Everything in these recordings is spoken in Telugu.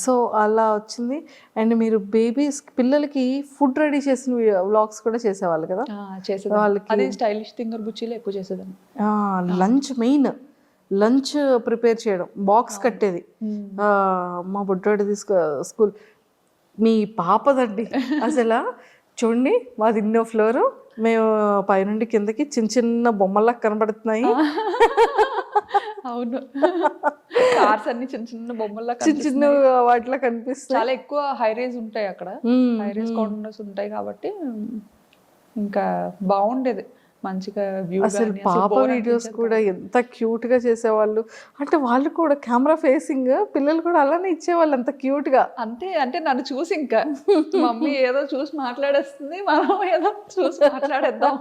సో అలా వచ్చింది. అండ్ మీరు పిల్లలకి ఫుడ్ రెడీ చేసిన వ్లాగ్స్ కూడా చేసేవాళ్ళు కదా చేసేదాన్ని. వాళ్ళకి అది స్టైలిష్ థింగర్ బుచ్చిలో ఎక్కువ చేసేదాన్ని. లంచ్ మెయిన్ లంచ్ ప్రిపేర్ చేయడం, బాక్స్ కట్టేది. మా బుడ్డోడి స్కూల్ మీ పాపదండి అసలు చూడండి, మాది ఇన్నో ఫ్లోరు, మేము పైనుండి కిందకి చిన్న చిన్న బొమ్మల్లా కనబడుతున్నాయి. అవును, కార్స్ అన్ని చిన్న చిన్న బొమ్మల్లా చిన్న చిన్న వాటిలో కనిపిస్తాయి. చాలా ఎక్కువ హై రేజ్ ఉంటాయి అక్కడ, హై రేజ్ కార్నర్స్ ఉంటాయి కాబట్టి ఇంకా బాగుండేది మంచిగా వ్యూ. అసలు పాప వీడియోస్ కూడా ఎంత క్యూట్ గా చేసేవాళ్ళు. అంటే వాళ్ళు కూడా కెమెరా ఫేసింగ్ పిల్లలు కూడా అలానే ఇచ్చేవాళ్ళు అంత క్యూట్ గా. అంతే, అంటే నన్ను చూసి ఇంకా మమ్మీ ఏదో చూసి మాట్లాడేస్తుంది, మనం ఏదో చూసి మాట్లాడేద్దాం.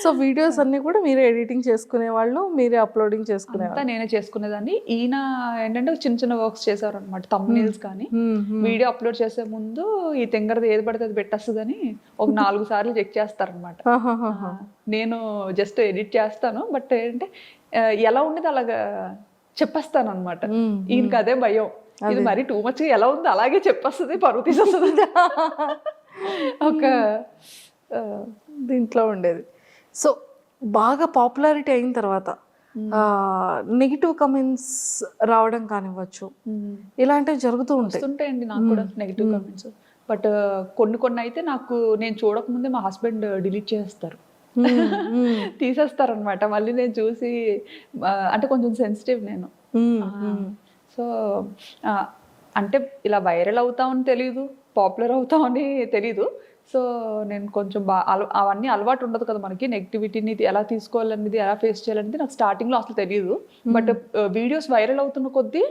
సో వీడియోస్ అన్ని కూడా మీరే ఎడిటింగ్ చేసుకునే వాళ్ళు, మీరే అప్లోడింగ్ చేసుకునేవాళ్ళు? అంతా నేనే చేసుకునేదాన్ని. ఈయన ఏంటంటే చిన్న చిన్న వర్క్స్ చేసేవారు అనమాట, థంబ్నెయిల్స్ కానీ. వీడియో అప్లోడ్ చేసే ముందు ఈ తెంగరది ఏది పడితే అది పెట్టేస్తుందని ఒక 4 సార్లు చెక్ చేస్తారనమాట. నేను జస్ట్ ఎడిట్ చేస్తాను, బట్ ఏంటంటే ఎలా ఉండేది అలాగా చెప్పేస్తాను అనమాట. ఈయనకి అదే భయం, ఇది మరీ టూ మచ్ ఎలా ఉంది అలాగే చెప్పేస్తుంది, పరువు తీసేస్తుంది ఒక దీంట్లో ఉండేది. సో బాగా పాపులారిటీ అయిన తర్వాత నెగిటివ్ కమెంట్స్ రావడం కానివ్వచ్చు, ఇలాంటివి జరుగుతూ ఉంటాయండి నాకు కూడా నెగిటివ్ కమెంట్స్. బట్ కొన్ని అయితే నాకు నేను చూడకముందే మా హస్బెండ్ డిలీట్ చేస్తారు, తీసేస్తారు అనమాట. మళ్ళీ నేను చూసి అంటే కొంచెం సెన్సిటివ్ నేను. సో అంటే ఇలా వైరల్ అవుతామని తెలీదు, పాపులర్ అవుతామని తెలీదు. సో నేను కొంచెం అవన్నీ అలవాటు ఉండదు కదా మనకి, నెగిటివిటీని ఎలా తీసుకోవాలనేది, ఎలా ఫేస్ చేయాలనేది నాకు స్టార్టింగ్లో అసలు తెలియదు. బట్ వీడియోస్ వైరల్ అవుతున్న కొద్దీ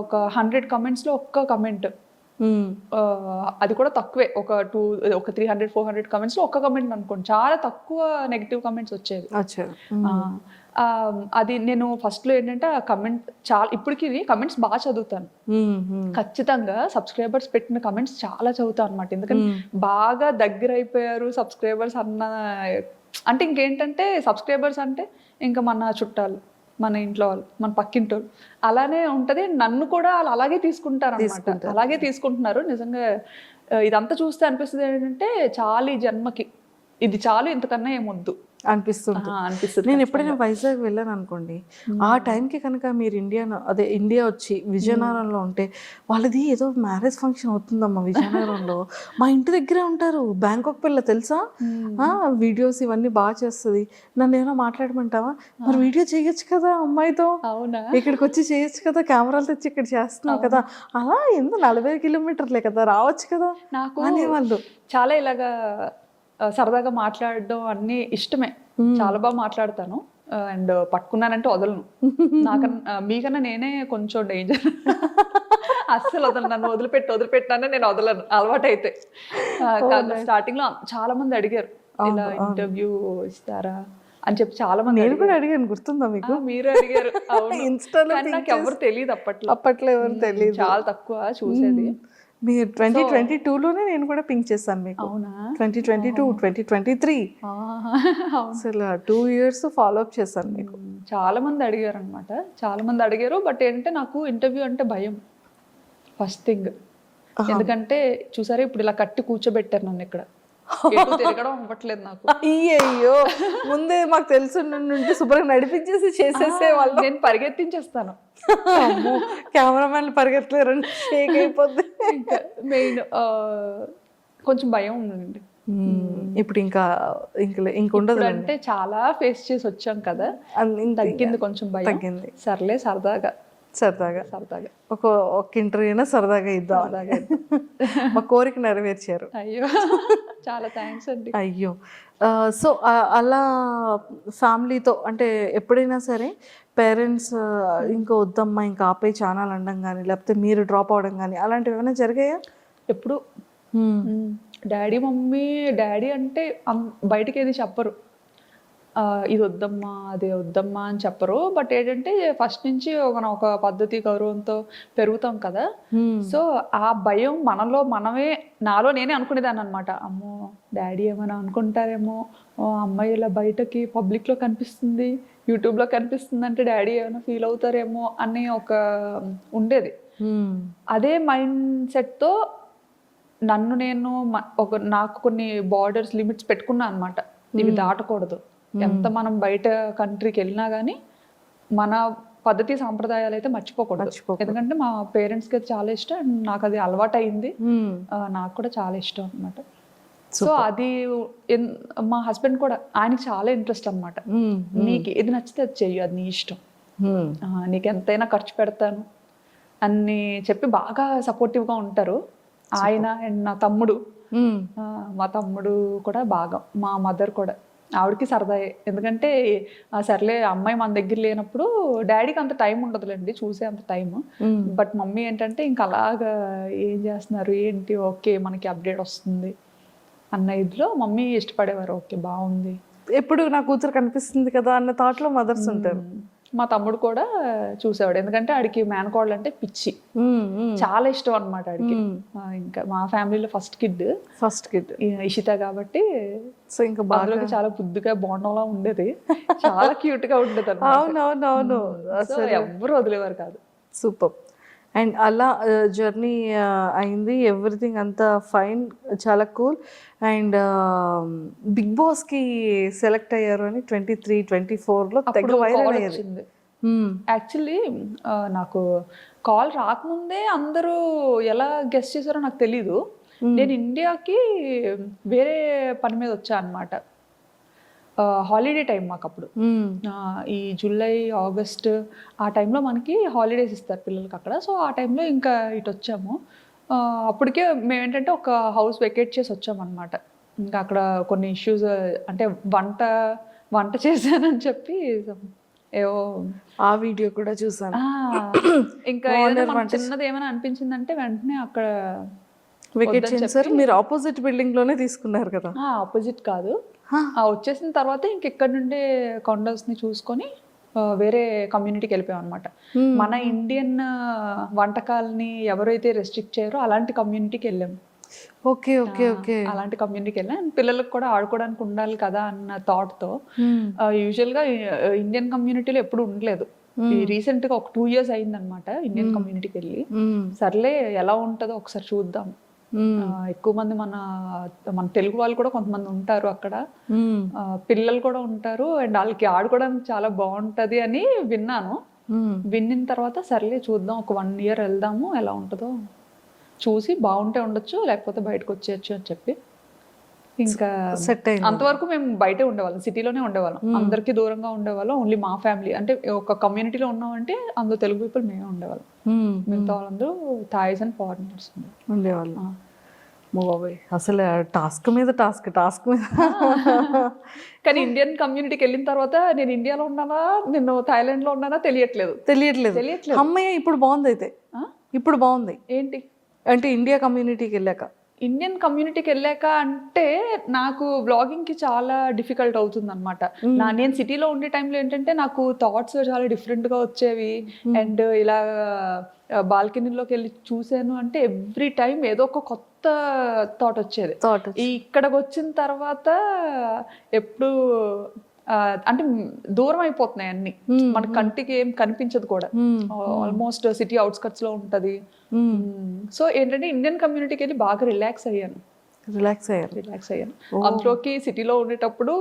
ఒక 100 కమెంట్స్లో ఒక్క కమెంట్, అది కూడా తక్కువే, ఒక 300-400 కమెంట్స్లో ఒక్క కమెంట్ అనుకోండి, చాలా తక్కువ నెగిటివ్ కమెంట్స్ వచ్చేవి. అది నేను ఫస్ట్లో ఏంటంటే ఆ కమెంట్ చాలా, ఇప్పటికీ కమెంట్స్ బాగా చదువుతాను ఖచ్చితంగా. సబ్స్క్రైబర్స్ పెట్టిన కమెంట్స్ చాలా చదువుతాను అనమాట, ఎందుకంటే బాగా దగ్గర అయిపోయారు సబ్స్క్రైబర్స్ అన్న. అంటే ఇంకేంటంటే సబ్స్క్రైబర్స్ అంటే ఇంకా మన చుట్టాలు, మన ఇంట్లో వాళ్ళు, మన పక్కింటి వాళ్ళు, అలానే ఉంటుంది. నన్ను కూడా వాళ్ళు అలాగే తీసుకుంటారు అనమాట, అలాగే తీసుకుంటున్నారు. నిజంగా ఇదంతా చూస్తే అనిపిస్తుంది ఏంటంటే చాలు ఈ జన్మకి, ఇది చాలు, ఇంతకన్నా ఏమొద్దు అనిపిస్తుంది. నేను ఎప్పుడైనా వైజాగ్ వెళ్ళాను అనుకోండి, ఆ టైంకి కనుక మీరు ఇండియా వచ్చి విజయనగరంలో ఉంటే, వాళ్ళది ఏదో మ్యారేజ్ ఫంక్షన్ అవుతుందమ్మా విజయనగరంలో, మా ఇంటి దగ్గరే ఉంటారు, బ్యాంకాక్ పిల్ల తెలుసా, వీడియోస్ ఇవన్నీ బాగా చేస్తుంది, నన్ను ఏమైనా మాట్లాడమంటావా, మరి వీడియో చేయొచ్చు కదా అమ్మాయితో, ఇక్కడికి వచ్చి చేయొచ్చు కదా, కెమెరాలు తెచ్చి ఇక్కడ చేస్తున్నావు కదా, అలా ఎందుకు 40 కిలోమీటర్లే కదా, రావచ్చు కదా నాకు అనేవాళ్ళు. చాలా ఇలాగా సరదాగా మాట్లాడడం అన్నీ ఇష్టమే, చాలా బాగా మాట్లాడతాను. అండ్ పట్టుకున్నానంటే వదలను, మీకన్నా నేనే కొంచెం డేంజర్, అస్సలు వదలను, నన్ను వదిలిపెట్టానే నేను వదలను అలవాటు అయితే. స్టార్టింగ్ లో చాలా మంది అడిగారు ఇలా ఇంటర్వ్యూ ఇస్తారా అని చెప్పి, చాలా మంది. నేను కూడా అడిగాను, గుర్తుందా మీకు? మీరు అడిగారు. ఇన్స్టాలో నాకు ఎవరు తెలియదు అప్పట్లో ఎవరు తెలియదు, చాలా తక్కువ చూసేది. మీరు 2022లోనే నేను కూడా పింక్ చేశాను మీకు. అవునా? 2022, 2023 అసలు 2 years ఫాలో అప్ చేశాను మీకు. చాలా మంది అడిగారు అనమాట, చాలా మంది అడిగారు. బట్ ఏంటంటే నాకు ఇంటర్వ్యూ అంటే భయం ఫస్ట్ థింగ్. ఎందుకంటే చూసారా ఇప్పుడు ఇలా కట్టి కూర్చోబెట్టారు నన్ను ఇక్కడ, తిరగడం అవ్వట్లేదు నాకు. అయ్యో, ముందే మాకు తెలుసు నుండి శుభ్రంగా నడిపించేసి చేసేసే వాళ్ళు, నేను పరిగెత్తించేస్తాను. కెమెరామెన్లు పరిగెత్తలేరు, షేక్ అయిపోద్ది. మెయిన్ కొంచెం భయం ఉందండి. ఇప్పుడు ఇంకా ఉండదు అంటే చాలా ఫేస్ చేసి వచ్చాం కదా, తగ్గింది కొంచెం భయం, తగ్గింది. సర్లే సరదాగా ఒక ఇంటర్వ్యూ అయినా సరదాగా ఇద్దాం, మా కోరిక నెరవేర్చారు. అయ్యో, చాలా థ్యాంక్స్ అండి. అయ్యో, సో అలా ఫ్యామిలీతో అంటే ఎప్పుడైనా సరే పేరెంట్స్ ఇంకా వద్దమ్మా ఇంకా ఆపే ఛానల్ అనడం కానీ, లేకపోతే మీరు డ్రాప్ అవడం కానీ, అలాంటివి ఏమైనా జరిగాయా? ఎప్పుడు డాడీ అంటే బయటకి ఏది చెప్పరు, ఇది వద్దమ్మా అదే వద్దమ్మా అని చెప్పరు. బట్ ఏంటంటే ఫస్ట్ నుంచి మనం ఒక పద్ధతి గౌరవంతో పెరుగుతాం కదా, సో ఆ భయం నాలో నేనే అనుకునేదాన్ని అనమాట. అమ్మో డాడీ ఏమైనా అనుకుంటారేమో, అమ్మాయి ఇలా బయటకి పబ్లిక్లో కనిపిస్తుంది, యూట్యూబ్లో కనిపిస్తుంది అంటే డాడీ ఏమైనా ఫీల్ అవుతారేమో అని ఒక ఉండేది. అదే మైండ్ సెట్తో నన్ను నేను నాకు కొన్ని బార్డర్స్ లిమిట్స్ పెట్టుకున్నా అనమాట. ఇవి దాటకూడదు. ఎంత మనం బయట కంట్రీకి వెళ్ళినా కానీ మన పద్ధతి సాంప్రదాయాలు అయితే మర్చిపోకూడదు. ఎందుకంటే మా పేరెంట్స్కి అది చాలా ఇష్టం అండ్ నాకు అది అలవాటు అయింది. నాకు కూడా చాలా ఇష్టం అనమాట. సో అది మా హస్బెండ్ కూడా, ఆయనకి చాలా ఇంట్రెస్ట్ అనమాట. నీకు ఏది నచ్చితే అది చెయ్యి, అది నీ ఇష్టం, నీకు ఎంతైనా ఖర్చు పెడతాను అని చెప్పి బాగా సపోర్టివ్గా ఉంటారు ఆయన. అండ్ నా తమ్ముడు, మా తమ్ముడు కూడా బాగా, మా మదర్ కూడా, ఆవిడకి సరదాయే. ఎందుకంటే సర్లే అమ్మాయి మన దగ్గర లేనప్పుడు డాడీకి అంత టైం ఉండదులేండి చూసే అంత టైం. బట్ మమ్మీ ఏంటంటే ఇంకా అలాగా ఏం చేస్తున్నారు ఏంటి, ఓకే మనకి అప్డేట్ వస్తుంది అన్న ఇదిలో మమ్మీ ఇష్టపడేవారు. ఓకే బాగుంది, ఎప్పుడు నా కూతురు కనిపిస్తుంది కదా అన్న థాట్లో మదర్స్ ఉంటారు. మా తమ్ముడు కూడా చూసేవాడు. ఎందుకంటే ఆడికి మేనకోడలు అంటే పిచ్చి, చాలా ఇష్టం అనమాట ఆడికి. ఇంకా మా ఫ్యామిలీలో ఫస్ట్ కిడ్ ఇషిత కాబట్టి సో ఇంకా బాగా చాలా బుద్ధిగా బోండంలా ఉండేది, చాలా క్యూట్ గా ఉండేది అనమాట. అవునవునవును, అసలు ఎవ్వరు వదిలేవారు కాదు. సూపర్. అండ్ అలా జర్నీ అయింది, ఎవ్రీథింగ్ అంతా ఫైన్, చాలా కూల్. అండ్ బిగ్ బాస్కి సెలెక్ట్ అయ్యారు అని 23-24లో తెగ వైరల్ అయ్యింది. యాక్చువల్లీ నాకు కాల్ రాకముందే అందరూ ఎలా గెస్ట్ చేశారో నాకు తెలీదు. నేను ఇండియాకి వేరే పని మీద వచ్చా అనమాట. హాలిడే టైం మాకు అప్పుడు, ఈ జూలై ఆగస్ట్ ఆ టైంలో మనకి హాలిడేస్ ఇస్తారు పిల్లలకి అక్కడ. సో ఆ టైంలో ఇంకా ఇటు వచ్చాము. అప్పటికే మేము ఏంటంటే ఒక హౌస్ వెకేట్ చేసి వచ్చామన్నమాట. ఇంకా అక్కడ కొన్ని ఇష్యూస్, అంటే వంట చేశానని చెప్పి ఏవో, ఆ వీడియో కూడా చూసాను. ఇంకా చిన్నది ఏమైనా అనిపించిందంటే వెంటనే అక్కడ వెకేట్ చేశారు. మీరు ఆపోజిట్ బిల్డింగ్ లోనే తీసుకున్నారు కదా? ఆపోజిట్ కాదు, వచ్చేసిన తర్వాత ఇంక ఇక్కడ నుండే కొండల్స్ని చూసుకొని వేరే కమ్యూనిటీకి వెళ్ళిపోయాం అనమాట. మన ఇండియన్ వంటకాలని ఎవరైతే రెస్ట్రిక్ట్ చేయరో అలాంటి కమ్యూనిటీకి వెళ్ళాము. ఓకే ఓకే ఓకే, అలాంటి కమ్యూనిటీకి వెళ్ళాం. పిల్లలకు కూడా ఆడుకోవడానికి ఉండాలి కదా అన్న థాట్తో. యూజువల్గా ఇండియన్ కమ్యూనిటీలో ఎప్పుడు ఉండలేదు. రీసెంట్గా ఒక 2 years అయిందనమాట ఇండియన్ కమ్యూనిటీకి వెళ్ళి. సర్లే ఎలా ఉంటుందో ఒకసారి చూద్దాం. ఎక్కువ మంది మన తెలుగు వాళ్ళు కూడా కొంతమంది ఉంటారు అక్కడ, పిల్లలు కూడా ఉంటారు అండ్ వాళ్ళకి ఆడుకోవడానికి చాలా బాగుంటది అని విన్నాను. విన్న తర్వాత సర్లే చూద్దాం, ఒక 1 year వెళ్దాము, ఎలా ఉంటుందో చూసి బాగుంటే ఉండొచ్చు లేకపోతే బయటకు వచ్చేయచ్చు అని చెప్పి ఇంకా సెట్ అయింది. అంతవరకు మేము బయటే ఉండేవాళ్ళం, సిటీలోనే ఉండేవాళ్ళం, అందరికీ దూరంగా ఉండేవాళ్ళం. ఓన్లీ మా ఫ్యామిలీ, అంటే ఒక కమ్యూనిటీలో ఉన్నామంటే అందులో తెలుగు పీపుల్ మేమే ఉండేవాళ్ళం. మిగతా వాళ్ళందరూ థాయిస్ అండ్ ఫారినర్స్ ఉండేవాళ్ళం. అసలు టాస్క్ మీద టాస్క్ మీద. కానీ ఇండియన్ కమ్యూనిటీకి వెళ్ళిన తర్వాత నేను ఇండియాలో ఉన్నానా నేను థాయిలాండ్ లో ఉన్నానా తెలియట్లేదు. అమ్మయ్య ఇప్పుడు బాగుంది. అయితే ఇప్పుడు బాగుంది ఏంటి అంటే ఇండియా కమ్యూనిటీకి వెళ్ళాక, ఇండియన్ కమ్యూనిటీకి వెళ్ళాక అంటే నాకు బ్లాగింగ్కి చాలా డిఫికల్ట్ అవుతుంది అనమాట. నేను సిటీలో ఉండే టైంలో ఏంటంటే నాకు థాట్స్ చాలా డిఫరెంట్గా వచ్చేవి. అండ్ ఇలా బాల్కనీలోకి వెళ్ళి చూసాను అంటే ఎవ్రీ టైం ఏదో ఒక కొత్త థాట్ వచ్చేది. ఇక్కడికి వచ్చిన తర్వాత ఎప్పుడు అంటే దూరం అయిపోతున్నాయి అన్ని, మన కంటికి ఏం కనిపించదు కూడా. ఆల్మోస్ట్ సిటీ అవుట్స్కట్స్ లో ఉంటది. సో ఏంటంటే ఇండియన్ కమ్యూనిటీకి వెళ్ళి బాగా రిలాక్స్ అయ్యాను. అందులోకి సిటీలో ఉండేటప్పుడు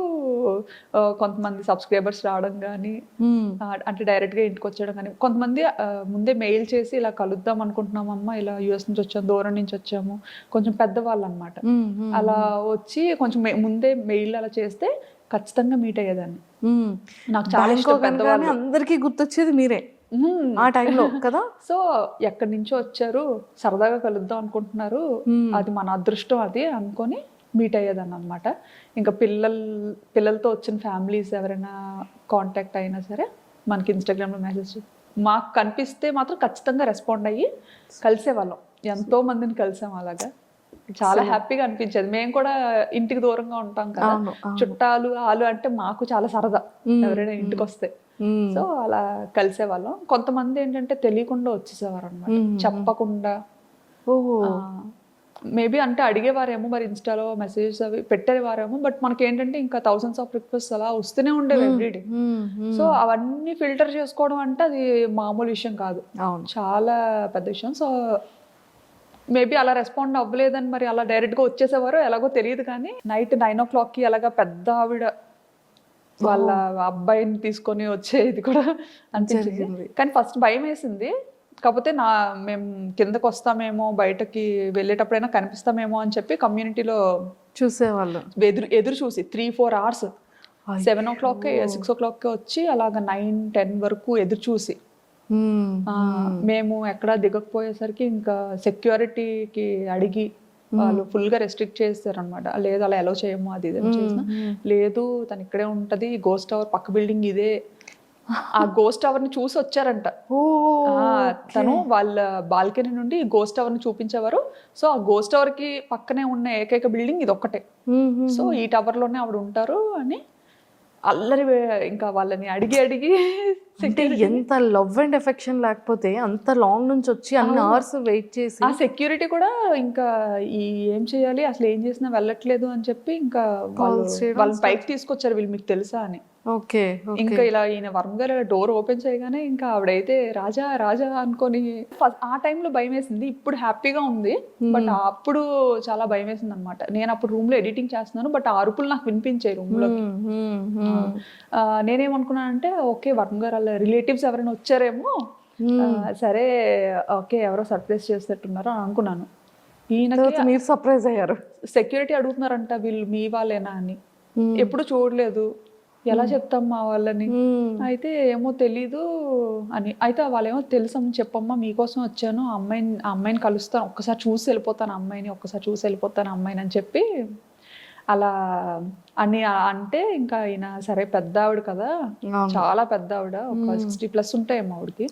కొంతమంది సబ్స్క్రైబర్స్ రావడం కానీ, అంటే డైరెక్ట్ గా ఇంటికి వచ్చేయడం కానీ, కొంతమంది ముందే మెయిల్ చేసి ఇలా కలుద్దాం అనుకుంటున్నామమ్మా, ఇలా యూఎస్ నుంచి వచ్చాము, దూరం నుంచి వచ్చాము, కొంచెం పెద్దవాళ్ళు అనమాట. అలా వచ్చి కొంచెం ముందే మెయిల్ అలా చేస్తే ఖచ్చితంగా మీట్ అయ్యేదాన్ని. నాకు చాలా ఇష్టం పెద్దవాళ్ళు. అందరికీ గుర్తొచ్చేది మీరే ఆ టైంలో కదా. సో ఎక్కడి నుంచో వచ్చారు, సరదాగా కలుద్దాం అనుకుంటున్నారు, అది మన అదృష్టం అది అనుకొని మీట్ అయ్యేదాన్ని అనమాట. ఇంకా పిల్లలతో వచ్చిన ఫ్యామిలీస్ ఎవరైనా కాంటాక్ట్ అయినా సరే మనకి ఇన్స్టాగ్రామ్లో మెసేజ్ మాకు కనిపిస్తే మాత్రం ఖచ్చితంగా రెస్పాండ్ అయ్యి కలిసేవాళ్ళం. ఎంతో మందిని కలిసాం అలాగా. చాలా హ్యాపీగా అనిపించేది. మేము కూడా ఇంటికి దూరంగా ఉంటాం కదా, చుట్టాలు ఆలు అంటే మాకు చాలా సరదా ఎవరైనా ఇంటికి వస్తే. సో అలా కలిసేవాళ్ళం. కొంతమంది ఏంటంటే తెలియకుండా వచ్చేసేవారు అనమాట, చెప్పకుండా. మేబీ అంటే అడిగేవారేమో మరి ఇన్స్టాలో మెసేజెస్ అవి పెట్టేవారేమో, బట్ మనకి ఏంటంటే ఇంకా థౌసండ్స్ ఆఫ్ రిక్వెస్ట్ అలా వస్తూనే ఉండేవి ఎవ్రీడే. సో అవన్నీ ఫిల్టర్ చేసుకోవడం అంటే అది మామూలు విషయం కాదు, అవును. చాలా పెద్ద విషయం. సో మేబీ అలా రెస్పాండ్ అవ్వలేదని మరి అలా డైరెక్ట్గా వచ్చేసేవారు ఎలాగో తెలియదు, కానీ నైట్ 9 o'clockకి అలాగా పెద్ద ఆవిడ వాళ్ళ అబ్బాయిని తీసుకొని వచ్చేది కూడా అనిపించింది. కానీ ఫస్ట్ భయం వేసింది, కాకపోతే మేము కిందకు వస్తామేమో, బయటకి వెళ్ళేటప్పుడైనా కనిపిస్తామేమో అని చెప్పి కమ్యూనిటీలో చూసేవాళ్ళు ఎదురు చూసి 3-4 hours 7 o'clock 6 o'clock వచ్చి అలాగ 9-10 వరకు ఎదురు చూసి మేము ఎక్కడ దిగకపోయేసరికి ఇంకా సెక్యూరిటీకి అడిగి వాళ్ళు ఫుల్గా రెస్ట్రిక్ట్ చేస్తారు అనమాట. లేదు అలా ఎలా చేయము, అది ఇది చేసిన లేదు, తను ఇక్కడే ఉంటది, గోస్ట్ టవర్ పక్క బిల్డింగ్ ఇదే. ఆ గోస్ట్ టవర్ ని చూసి వచ్చారంట తను, వాళ్ళ బాల్కనీ నుండి గోస్ట్ టవర్ ని చూపించేవారు. సో ఆ గోస్ట్ టవర్ కి పక్కనే ఉన్న ఏకైక బిల్డింగ్ ఇది ఒక్కటే. సో ఈ టవర్ లోనే ఆవిడ ఉంటారు అని అల్లరి ఇంకా వాళ్ళని అడిగి అంటే ఎంత లవ్ అండ్ ఎఫెక్షన్ లేకపోతే అంత లాంగ్ నుంచి వచ్చి అన్ని అవర్స్ వెయిట్ చేసి ఆ సెక్యూరిటీ కూడా ఇంకా ఏం చేయాలి, అసలు ఏం చేసినా వెళ్ళట్లేదు అని చెప్పి ఇంకా వాళ్ళు పైకి తీసుకొచ్చారు, వీళ్ళు మీకు తెలుసా అని. ఓకే. ఇంకా ఇలా ఈయన వరుణ్ గారు డోర్ ఓపెన్ చేయగానే ఇంకా ఆవిడైతే రాజా రాజా అనుకొని ఆ టైంలో భయం వేసింది. ఇప్పుడు హ్యాపీగా ఉంది, బట్ అప్పుడు చాలా భయం వేసింది అనమాట. నేను అప్పుడు రూమ్ లో ఎడిటింగ్ చేస్తున్నాను, బట్ ఆ అరుపులు నాకు వినిపించాయి రూమ్ లో. నేనేమనుకున్నానంటే ఓకే వరుణ్ గారు వాళ్ళ రిలేటివ్స్ ఎవరైనా వచ్చారేమో, సరే ఓకే ఎవరో సర్ప్రైజ్ చేసేట్టున్నారు అని అనుకున్నాను. ఈయనకి మీరు సర్ప్రైజ్ అయ్యారు. సెక్యూరిటీ అడుగుతున్నారంట వీళ్ళు మీ వాళ్ళేనా అని, ఎప్పుడు చూడలేదు, ఎలా చెప్తాం మా వాళ్ళని. అయితే ఏమో తెలీదు అని, అయితే వాళ్ళేమో తెలుసమ్మా చెప్పమ్మా మీకోసం వచ్చాను, ఆ అమ్మాయిని కలుస్తాను, ఒక్కసారి చూసి వెళ్ళిపోతాను అమ్మాయిని అని చెప్పి అలా అని అంటే ఇంకా ఆయన సరే పెద్ద ఆవిడ కదా, చాలా పెద్ద ఆవిడ, ఒక 60+ ఉంటాయేమో ఆవిడకి.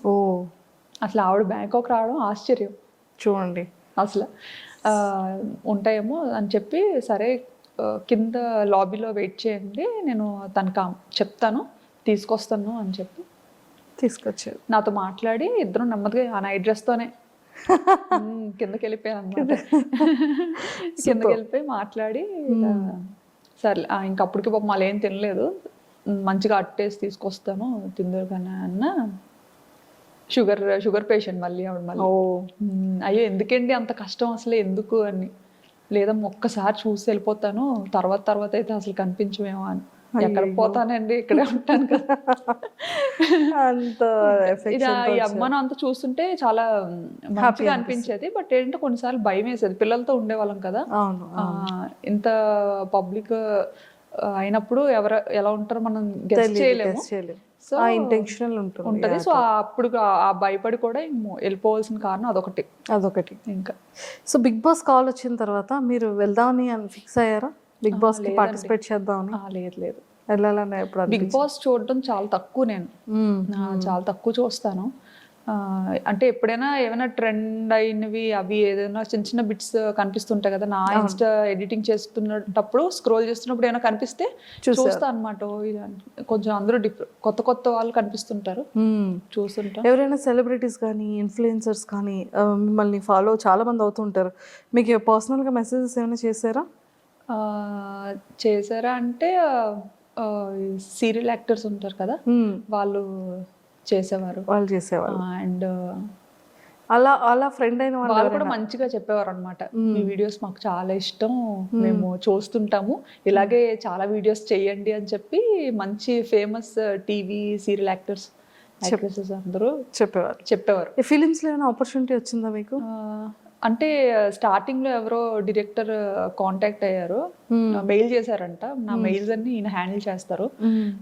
అసలు ఆవిడ బ్యాంకాక్ రావడం ఆశ్చర్యం చూడండి అసలు. ఉంటాయేమో అని చెప్పి సరే కింద లాబీలో వెయిట్ చేయండి, నేను తనకు చెప్తాను తీసుకొస్తాను అని చెప్పి తీసుకొచ్చారు. నాతో మాట్లాడి ఇద్దరం నెమ్మదిగా ఆ నైట్ డ్రెస్తోనే కిందకి వెళ్ళిపోయాను అనమాట. కిందకి వెళ్ళిపోయి మాట్లాడి సరే ఇంకప్పటికి పాపం మళ్ళీ ఏం తినలేదు, మంచిగా అట్టేసి తీసుకొస్తాను తిందరు కానీ అన్న. షుగర్ పేషెంట్ మళ్ళీ ఆవిడ మళ్ళీ. అయ్యో ఎందుకండి అంత కష్టం అసలు ఎందుకు అని, లేదమ్మా ఒక్కసారి చూసి వెళ్ళిపోతాను, తర్వాత అయితే అసలు కనిపించమేమో అని. ఎక్కడ పోతానండి ఇక్కడే ఉంటాను కదా. అంత ఈ అమ్మను అంత చూస్తుంటే చాలా మంచిగా అనిపించేది, బట్ ఏంటంటే కొన్నిసార్లు భయం వేసేది. పిల్లలతో ఉండేవాళ్ళం కదా, ఇంత పబ్లిక్ అయినప్పుడు ఎవరు ఎలా ఉంటారో మనం గెస్ చేయలేము. సో ఇంటెన్షనల్ ఉంటుంది. సో అప్పుడు ఆ భయపడి కూడా వెళ్ళిపోవాల్సిన కారణం అదొకటి ఇంకా. సో బిగ్ బాస్ కాల్ వచ్చిన తర్వాత మీరు వెళ్దామని ఫిక్స్ అయ్యారా? బిగ్ బాస్ కి పార్టిసిపేట్ చేద్దామని? లేదు వెళ్ళాలని ఎప్పుడు? బిగ్ బాస్ చూడడం చాలా తక్కువ, నేను చాలా తక్కువ చూస్తాను. అంటే ఎప్పుడైనా ఏమైనా ట్రెండ్ అయినవి అవి ఏదైనా చిన్న బిట్స్ కనిపిస్తుంటాయి కదా, నా ఇన్స్టా ఎడిటింగ్ చేస్తున్నప్పుడు స్క్రోల్ చేస్తున్నప్పుడు ఏమైనా కనిపిస్తే చూస్తా అనమాట. కొంచెం అందరూ కొత్త వాళ్ళు కనిపిస్తుంటారు, చూస్తుంటా. ఎవరైనా సెలబ్రిటీస్ కానీ ఇన్ఫ్లుయెన్సర్స్ కానీ మిమ్మల్ని ఫాలో చాలా మంది అవుతుంటారు, మీకు పర్సనల్గా మెసేజెస్ ఏమైనా చేశారా అంటే సీరియల్ యాక్టర్స్ ఉంటారు కదా, వాళ్ళు చేసేవారు. అండ్ అలా ఫ్రెండ్ అయిన వాళ్ళు కూడా మంచిగా చెప్పేవారు అనమాట, మీ వీడియోస్ మాకు చాలా ఇష్టం, మేము చూస్తుంటాము, ఇలాగే చాలా వీడియోస్ చేయండి అని చెప్పి మంచి ఫేమస్ టీవీ సీరియల్ యాక్టర్స్ అందరూ చెప్పేవారు. ఫిలిమ్స్ లో ఏమైనా ఆపర్చునిటీ వచ్చిందా మీకు? అంటే స్టార్టింగ్ లో ఎవరో డైరెక్టర్ కాంటాక్ట్ అయ్యారు, మెయిల్ చేశారంట, నా మెయిల్స్ అన్ని ఈయన హ్యాండిల్ చేస్తారు.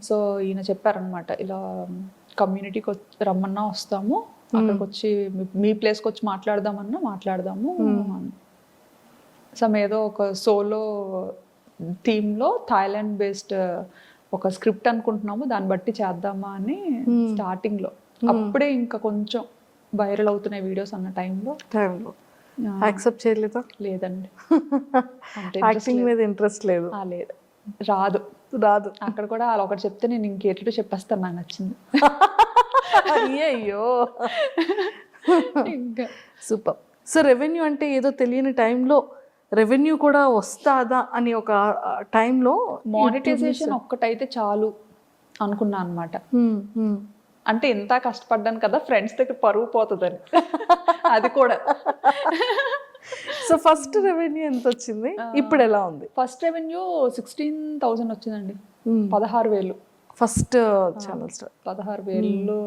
సో ఈయన చెప్పారనమాట, ఇలా కమ్యూనిటీకి రమ్మన్నా వస్తాము, అక్కడికి వచ్చి మీ ప్లేస్కి వచ్చి మాట్లాడదాము. సమ్ ఏదో ఒక సోలో థీమ్లో థాయిలాండ్ బేస్డ్ ఒక స్క్రిప్ట్ అనుకుంటున్నాము, దాన్ని బట్టి చేద్దామా అని స్టార్టింగ్లో. అప్పుడే ఇంకా కొంచెం వైరల్ అవుతున్నాయి వీడియోస్ అన్న టైంలో యాక్సెప్ట్ చేయలేదా? లేదండి, యాక్టింగ్ మీద ఇంట్రెస్ట్ లేదు. లేదు, రాదు. అక్కడ కూడా వాళ్ళు ఒకటి చెప్తే నేను ఇంకేటో చెప్పేస్తాను, నాకు నచ్చింది. అయ్యో ఇంకా సూపర్. సో రెవెన్యూ అంటే ఏదో తెలియని టైంలో రెవెన్యూ కూడా వస్తాదా అని ఒక టైంలో మానిటైజేషన్ ఒక్కటైతే చాలు అనుకున్నా అనమాట. అంటే ఎంత కష్టపడ్డాను కదా, ఫ్రెండ్స్ దగ్గర పరువు పోతుందని. అది కూడా సో ఫస్ట్ రెవెన్యూ ఎంత వచ్చింది, ఇప్పుడు ఎలా ఉంది? ఫస్ట్ రెవెన్యూ 16,000 వచ్చిందండి. 16,000 ఫస్ట్ ఛానల్ స్టార్ 16,000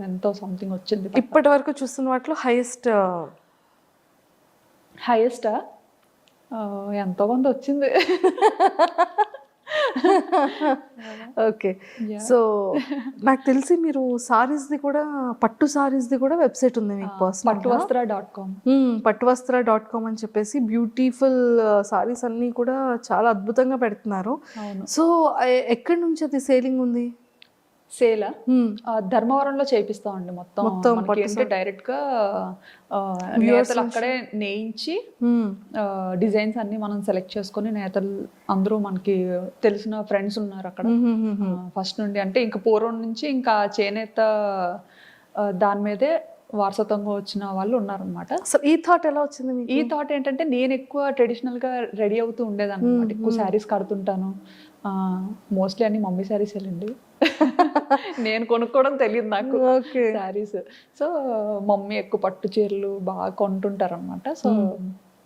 ఎంతో సంథింగ్ వచ్చింది. ఇప్పటి వరకు చూస్తున్న వాటిలో హైయెస్టా ఎంతో కొంత వచ్చింది. ఓకే. సో నాకు తెలిసి మీరు సారీస్ది కూడా, పట్టు సారీస్ది కూడా వెబ్సైట్ ఉంది మీకు పర్సనల్, పట్టువస్త్ర.com. పట్టువస్త్ర.com అని చెప్పేసి బ్యూటిఫుల్ సారీస్ అన్నీ కూడా చాలా అద్భుతంగా పెడుతున్నారు. సో ఎక్కడి నుంచి అది సేలింగ్ ఉంది? సేలా ధర్మవరంలో చేపిస్తామండి మొత్తం. అంటే డైరెక్ట్ గా నేతలు అక్కడే నేయించి డిజైన్స్ అన్ని మనం సెలెక్ట్ చేసుకొని, నేతలు అందరూ మనకి తెలిసిన ఫ్రెండ్స్ ఉన్నారు అక్కడ ఫస్ట్ నుండి. అంటే ఇంకా పూర్వం నుంచి ఇంకా చేనేత దాని మీదే వారసత్వంగా వచ్చిన వాళ్ళు ఉన్నారనమాట. అసలు ఈ థాట్ ఎలా వచ్చింది? ఈ థాట్ ఏంటంటే, నేను ఎక్కువ ట్రెడిషనల్ గా రెడీ అవుతూ ఉండేదాన్ని అనమాట. ఎక్కువ శారీస్ కడుతుంటాను. మోస్ట్లీ అన్ని మమ్మీ శారీస్ వెళ్ళండి. నేను కొనుక్కోవడం తెలియదు నాకు శారీస్. సో మమ్మీ ఎక్కువ పట్టు చీరలు బాగా కొంటుంటారు అనమాట. సో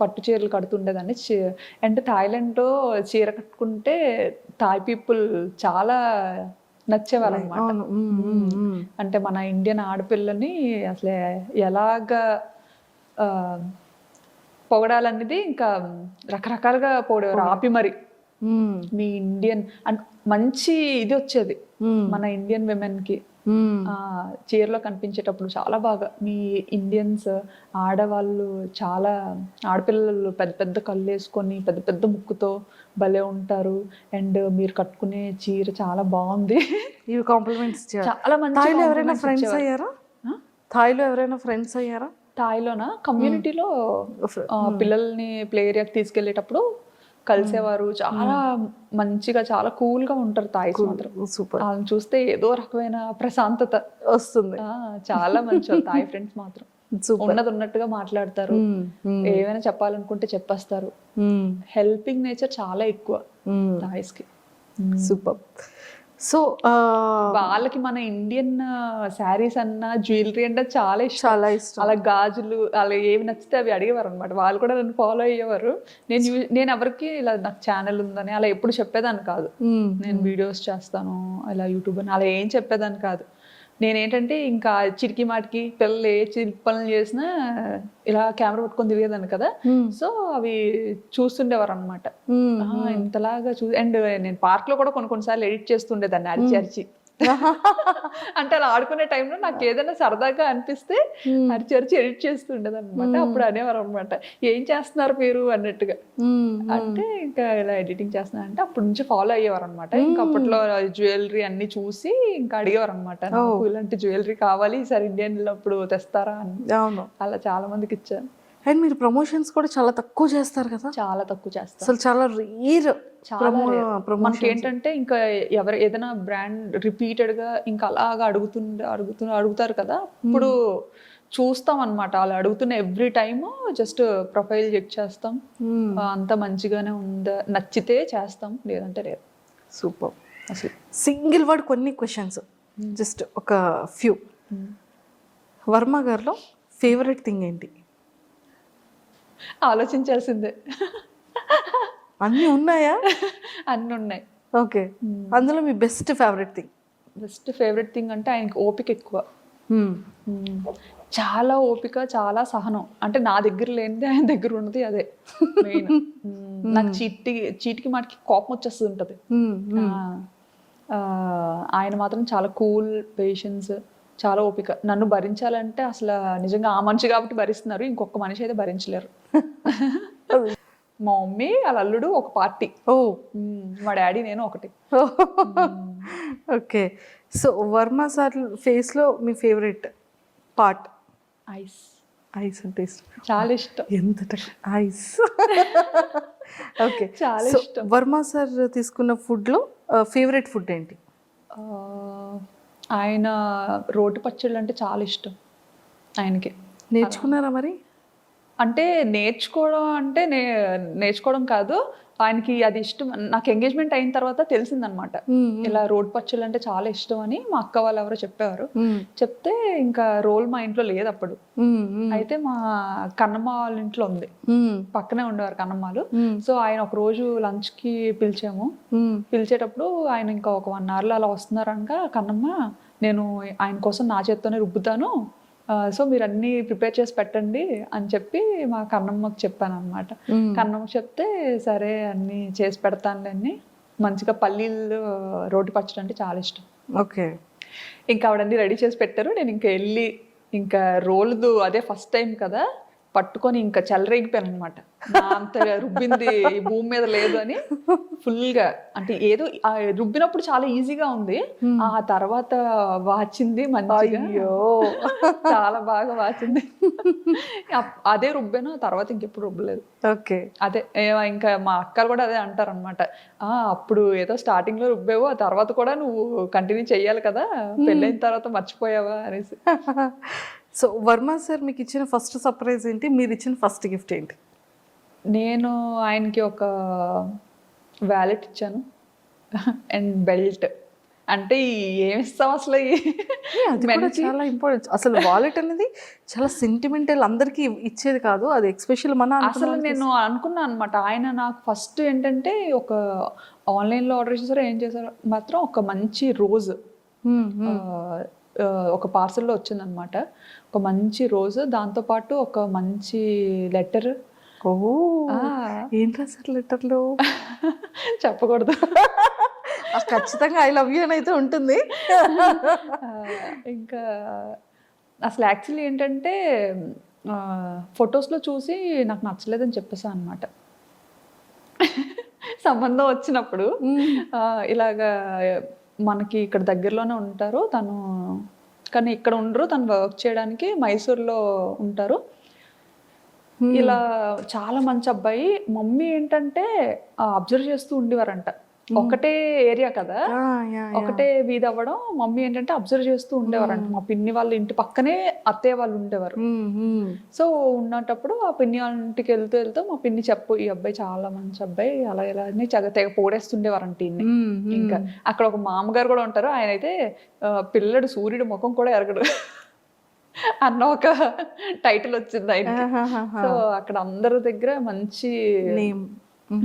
పట్టు చీరలు కడుతుండేదాన్ని. అండ్ థాయిలాండ్లో చీర కట్టుకుంటే థాయ్ పీపుల్ చాలా నచ్చేవాళ్ళు అనమాట. అంటే మన ఇండియన్ ఆడపిల్లని అసలు ఎలాగా పొగడాలనేది ఇంకా రకరకాలుగా పొగడేవారు. ఆపి మరి మీ ఇండియన్ అంటే మంచి ఇది వచ్చేది మన ఇండియన్ విమెన్ కి. చీరలో కనిపించేటప్పుడు చాలా బాగా మీ ఇండియన్స్ ఆడవాళ్ళు, చాలా ఆడపిల్లలు పెద్ద పెద్ద కళ్ళు వేసుకొని పెద్ద పెద్ద ముక్కుతో భలే ఉంటారు. అండ్ మీరు కట్టుకునే చీర చాలా బాగుంది. ఇవి కాంప్లిమెంట్స్ చాలా మంచి. థాయిలో ఎవరైనా ఫ్రెండ్స్ అయ్యారా? థాయిలోనా కమ్యూనిటీలో పిల్లల్ని ప్లే ఏరియాకి తీసుకెళ్లేటప్పుడు కలిసేవారు. చాలా మంచిగా, చాలా కూల్ గా ఉంటారు థాయిస్ మాత్రం. సూపర్. వాళ్ళని చూస్తే ఏదో రకమైన ప్రశాంతత వస్తుంది. చాలా మంచి థాయ్ ఫ్రెండ్స్ మాత్రం. ఉన్నది ఉన్నట్టుగా మాట్లాడతారు. ఏమైనా చెప్పాలనుకుంటే చెప్పేస్తారు. హెల్పింగ్ నేచర్ చాలా ఎక్కువ థాయిస్ కి. సూపర్. సో వాళ్ళకి మన ఇండియన్ శారీస్ అన్న, జ్యువెలరీ అంటే చాలా ఇష్టం. అలా గాజులు అలా ఏవి నచ్చితే అవి అడిగేవారు అనమాట. వాళ్ళు కూడా నన్ను ఫాలో అయ్యేవారు. నేను ఎవరికి ఇలా నాకు ఛానల్ ఉందని అలా ఎప్పుడు చెప్పేదాన్ని కాదు. నేను వీడియోస్ చేస్తాను ఇలా యూట్యూబ్ అని అలా ఏం చెప్పేదాన్ని కాదు. నేనేంటంటే ఇంకా చిరికి మాటికి పిల్లలు ఏ చిరికి పనులు చేసినా ఇలా కెమెరా పట్టుకొని తిరిగేదాన్ని కదా. సో అవి చూస్తుండేవారు అనమాట. ఇంతలాగా అండ్ నేను పార్క్ లో కూడా కొన్నిసార్లు ఎడిట్ చేస్తుండేదాన్ని అరిచి అరిచి. అంటే అలా ఆడుకునే టైంలో నాకు ఏదైనా సరదాగా అనిపిస్తే అరిచి అరిచి ఎడిట్ చేస్తుండేది అనమాట. అప్పుడు అనేవారు అనమాట, ఏం చేస్తున్నారు మీరు అన్నట్టుగా. అంటే ఇంకా ఇలా ఎడిటింగ్ చేస్తున్నా అంటే అప్పటి నుంచి ఫాలో అయ్యేవారు అనమాట. ఇంకా అప్పట్లో జ్యువెలరీ అన్ని చూసి ఇంకా అడిగేవారు అనమాట, నాకు ఇలాంటి జ్యువెలరీ కావాలి, ఈసారి ఇండియన్ అప్పుడు తెస్తారా అని. అలా చాలా మందికి ఇచ్చాను. అండ్ మీరు ప్రమోషన్స్ కూడా చాలా తక్కువ చేస్తారు కదా? చాలా తక్కువ చేస్తారు. అసలు చాలా రేర్. మనకి ఏంటంటే ఇంకా ఎవరు ఏదైనా బ్రాండ్ రిపీటెడ్ గా ఇంకా అలాగా అడుగుతారు కదా, ఇప్పుడు చూస్తాం అనమాట. అలా అడుగుతున్న every time just profile check చేస్తాం, అంత మంచిగానే ఉందా, నచ్చితే చేస్తాం, లేదంటే లేదు. సూపర్. అసలు సింగిల్ వర్డ్ కొన్ని క్వశ్చన్స్, జస్ట్ ఒక ఫ్యూ. వర్మ గారిలో ఫేవరెట్ థింగ్ ఏంటి? ఆలోచించాల్సిందే. అన్నీ ఉన్నాయా? అన్నీ ఉన్నాయి. ఓకే. అందులో మీ best favourite thing? Best favourite thing అంటే ఆయనకి ఓపిక ఎక్కువ. చాలా ఓపిక, చాలా సహనం. అంటే నా దగ్గర లేనిది ఆయన దగ్గర ఉన్నది అదే మెయిన్. నాకు చీటికి మాటికి కోపం వచ్చేస్తూ ఉంటుంది. ఆయన మాత్రం చాలా కూల్, పేషెన్స్, చాలా ఓపిక. నన్ను భరించాలంటే అసలు నిజంగా ఆ మనిషి కాబట్టి భరిస్తున్నారు, ఇంకొక మనిషి అయితే భరించలేరు. మా మమ్మీ వాళ్ళ అల్లుడు ఒక పార్టీ, మా డాడీ నేను ఒకటి. Okay. So Varma sir face లో మీ ఫేవరెట్ పార్ట్? ఐస్. ఐస్ అంటే ఇష్టం, చాలా ఇష్టం. ఎంత ఐస్. ఓకే, చాలా ఇష్టం. వర్మ సార్ తీసుకున్న ఫుడ్ లో ఫేవరెట్ ఫుడ్ ఏంటి? ఆయన రోటి పచ్చళ్ళు అంటే చాలా ఇష్టం ఆయనకి. నేర్చుకున్నారా మరి? అంటే నేర్చుకోవడం అంటే నేర్చుకోవడం కాదు, ఆయనకి అది ఇష్టం. నాకు ఎంగేజ్మెంట్ అయిన తర్వాత తెలిసిందనమాట, ఇలా రోడ్ పచ్చళ్ళు అంటే చాలా ఇష్టం అని మా అక్క వాళ్ళు ఎవరో చెప్పేవారు. చెప్తే ఇంకా రోల్ మా ఇంట్లో లేదు అప్పుడు. అయితే మా కన్నమ్మ వాళ్ళ ఇంట్లో ఉంది, పక్కనే ఉండేవారు కన్నమ్మలు. సో ఆయన ఒక రోజు లంచ్ కి పిలిచాము. పిలిచేటప్పుడు ఆయన ఇంకా ఒక 1 hour లో అలా వస్తున్నారనగా, కన్నమ్మ నేను ఆయన కోసం నా చేత్తోనే రుబ్బుతాను, సో మీరు అన్ని ప్రిపేర్ చేసి పెట్టండి అని చెప్పి మా కన్నమ్మకి చెప్పాను అనమాట. కన్నమ్మకి చెప్తే సరే అన్ని చేసి పెడతానులే అని. మంచిగా పల్లీలు రోటి పచ్చడి అంటే చాలా ఇష్టం. ఓకే. ఇంకా ఆవిడన్నీ రెడీ చేసి పెట్టారు. నేను ఇంకా వెళ్ళి ఇంకా రోల్దు అదే ఫస్ట్ టైం కదా, పట్టుకొని ఇంకా చెలరేగిపోయాను అనమాట. అంత రుబ్బింది ఈ భూమి మీద లేదు అని ఫుల్గా. అంటే ఏదో రుబ్బినప్పుడు చాలా ఈజీగా ఉంది, ఆ తర్వాత వాచింది మంచిగా, చాలా బాగా వాచింది. అదే రుబ్బాను, తర్వాత ఇంకెప్పుడు రుబ్బలేదు. ఓకే. అదే ఇంకా మా అక్కలు కూడా అదే అంటారు అనమాట, అప్పుడు ఏదో స్టార్టింగ్ లో రుబ్బావు, ఆ తర్వాత కూడా నువ్వు కంటిన్యూ చెయ్యాలి కదా, పెళ్ళైన తర్వాత మర్చిపోయావా అనేసి. సో వర్మ సార్ మీకు ఇచ్చిన ఫస్ట్ సర్ప్రైజ్ ఏంటి, మీరు ఇచ్చిన ఫస్ట్ గిఫ్ట్ ఏంటి? నేను ఆయనకి ఒక వ్యాలెట్ ఇచ్చాను అండ్ బెల్ట్. అంటే ఏమిస్తాం అసలు, చాలా ఇంపార్టెంట్. అసలు వాలెట్ అనేది చాలా సెంటిమెంటల్, అందరికి ఇచ్చేది కాదు అది, ఎక్స్పెషల్ మన. అసలు నేను అనుకున్నాను అనమాట, ఆయన నాకు ఫస్ట్ ఏంటంటే ఒక ఆన్లైన్లో ఆర్డర్ చేశారో ఏం చేశారో మాత్రం ఒక మంచి రోజు ఒక పార్సల్లో వచ్చిందనమాట. ఒక మంచి రోజు, దాంతోపాటు ఒక మంచి లెటర్. ఏం రాశారు లెటర్లో? చెప్పకూడదు, ఖచ్చితంగా ఐ లవ్ యూ అని అయితే ఉంటుంది. ఇంకా అసలు యాక్చువల్లీ ఏంటంటే ఫొటోస్లో చూసి నాకు నచ్చలేదని చెప్పేసాను అనమాట. సంబంధం వచ్చినప్పుడు ఇలాగా మనకి ఇక్కడ దగ్గరలోనే ఉంటారు తను, కానీ ఇక్కడ ఉండరు, తను వర్క్ చేయడానికి మైసూర్లో ఉంటారు. ఇలా చాలా మంచి అబ్బాయి. మమ్మీ ఏంటంటే అబ్జర్వ్ చేస్తూ ఉండేవారంట, ఒకటే ఏరియా కదా, ఒకటే వీధి అవ్వడం. మమ్మీ ఏంటంటే అబ్జర్వ్ చేస్తూ ఉండేవారంట. మా పిన్ని వాళ్ళ ఇంటి పక్కనే అత్తయ్య వాళ్ళు ఉండేవారు. సో ఉన్నప్పుడు ఆ పిన్ని వాళ్ళ ఇంటికి వెళ్తూ మా పిన్ని చెప్పు, ఈ అబ్బాయి చాలా మంచి అబ్బాయి, అలా ఇలా అని తెగ పోడేస్తుండేవారంట ఈయన్ని. ఇంకా అక్కడ ఒక మామగారు కూడా ఉంటారు, ఆయన అయితే పిల్లడు సూర్యుడు ముఖం కూడా ఎరగడు అన్న ఒక టైటిల్ వచ్చింది ఆయనకి. సో అక్కడ అందరి దగ్గర మంచి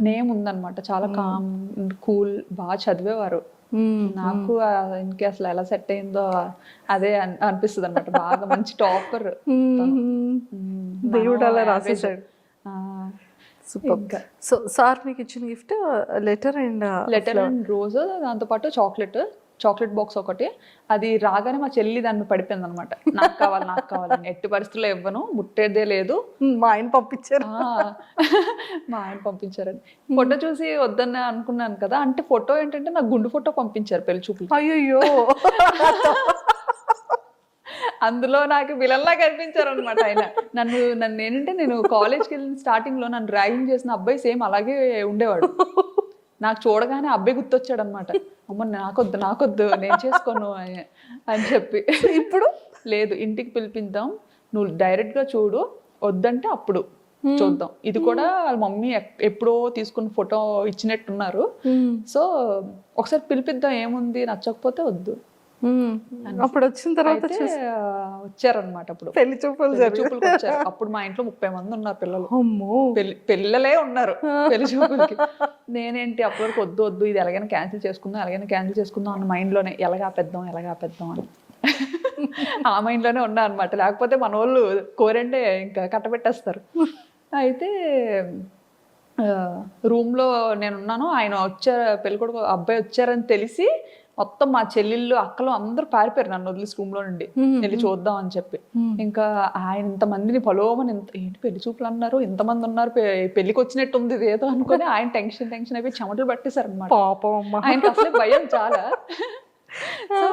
నేమ్ ఉందన్నమాట. చాలా కామ్ కూల్, బాగా చదివేవారు. నాకు ఇంకే అసలు ఎలా సెట్ అయిందో అదే అనిపిస్తుంది అనమాట. బాగా మంచి టాపర్, దేవుడు అలా రాసేసాడు. సో సార్ మీకు ఇచ్చిన గిఫ్ట్ లెటర్ అండ్ రోజు, దాంతోపాటు చాక్లెట్ బాక్స్ ఒకటి. అది రాగానే మా చెల్లి దాన్ని పడిపోయింది అనమాట, నాకు కావాలని. ఎట్టి పరిస్థితుల్లో ఇవ్వను, ముట్టేదే లేదు. మా ఆయన పంపించారని ఫోటో చూసి వద్దన్న అనుకున్నాను కదా. అంటే ఫోటో ఏంటంటే నాకు గుండు ఫోటో పంపించారు పెళ్లి చూపులు. అయ్యో, అందులో నాకు విలన్లా కనిపించారు అనమాట ఆయన. నన్ను ఏంటంటే, నేను కాలేజ్కి వెళ్ళిన స్టార్టింగ్ లో నన్ను ర్యాగింగ్ చేసిన అబ్బాయి సేమ్ అలాగే ఉండేవాడు. నాకు చూడగానే అబ్బాయి గుర్తొచ్చాడు అనమాట. అమ్మ నాకొద్దు నేను చేసుకోను అని చెప్పి. ఇప్పుడు లేదు, ఇంటికి పిలిపిద్దాం, నువ్వు డైరెక్ట్గా చూడు, వద్దంటే అప్పుడు చూద్దాం. ఇది కూడా వాళ్ళ మమ్మీ ఎప్పుడో తీసుకున్న ఫోటో ఇచ్చినట్టున్నారు. సో ఒకసారి పిలిపిద్దాం, ఏముంది, నచ్చకపోతే వద్దు. అప్పుడు వచ్చిన తర్వాత వచ్చారనమాట. అప్పుడు పెళ్లి చూపులకు వచ్చారు. అప్పుడు మా ఇంట్లో 30 మంది ఉన్నారు పిల్లలు. పిల్లలే ఉన్నారు పెళ్లి చూపులకి. నేనేంటి అప్పటి వరకు వద్దు ఇది ఎలాగైనా క్యాన్సిల్ చేసుకుందాం అన్న మైండ్లోనే, ఎలాగాపేద్దాం అని ఆ మైండ్లోనే ఉన్నా అనమాట. లేకపోతే మన వాళ్ళు కోరంటే ఇంకా కట్టబెట్టేస్తారు. అయితే రూమ్లో నేనున్నాను, ఆయన పెళ్ళికొడుకు అబ్బాయి వచ్చారని తెలిసి మొత్తం మా చెల్లెళ్ళు అక్కలు అందరూ పారిపోయారు నన్ను వదిలేసి రూమ్లో నుండి, వెళ్ళి చూద్దాం అని చెప్పి. ఇంకా ఆయన ఇంతమందిని పలోమని, ఏంటి పెళ్లి చూపులు అన్నారు, ఇంతమంది ఉన్నారు, పెళ్లికి వచ్చినట్టు ఉంది ఏదో అనుకుని ఆయన టెన్షన్ అయిపోయి చెమటలు పట్టేశారు అనమాట. ఆయనకి అసలే భయం చాలా. సో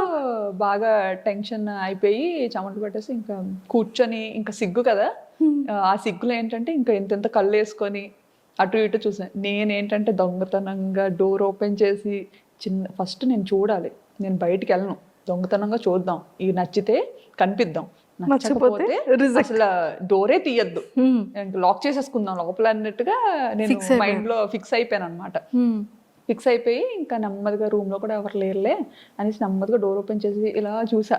బాగా టెన్షన్ అయిపోయి చెమటలు పట్టేసి ఇంకా కూర్చొని, ఇంకా సిగ్గు కదా, ఆ సిగ్గులో ఏంటంటే ఇంకా ఇంత కళ్ళు వేసుకొని అటు ఇటు చూసాను. నేనేంటంటే దొంగతనంగా డోర్ ఓపెన్ చేసి ఫస్ట్ నేను చూడాలి, నేను బయటికి వెళ్ళను, దొంగతనంగా చూద్దాం, ఇవి నచ్చితే కనిపిద్దాం, నచ్చకపోతే అసలు డోరే తీయద్దు, ఇంకా లాక్ చేసేసుకుందాం లోపల అన్నట్టుగా నేను మైండ్ లో ఫిక్స్ అయిపోయాను అనమాట. ఫిక్స్ అయిపోయి ఇంకా నెమ్మదిగా రూమ్ లో కూడా ఎవరు లేరులే అనేసి నెమ్మదిగా డోర్ ఓపెన్ చేసి ఇలా చూసా.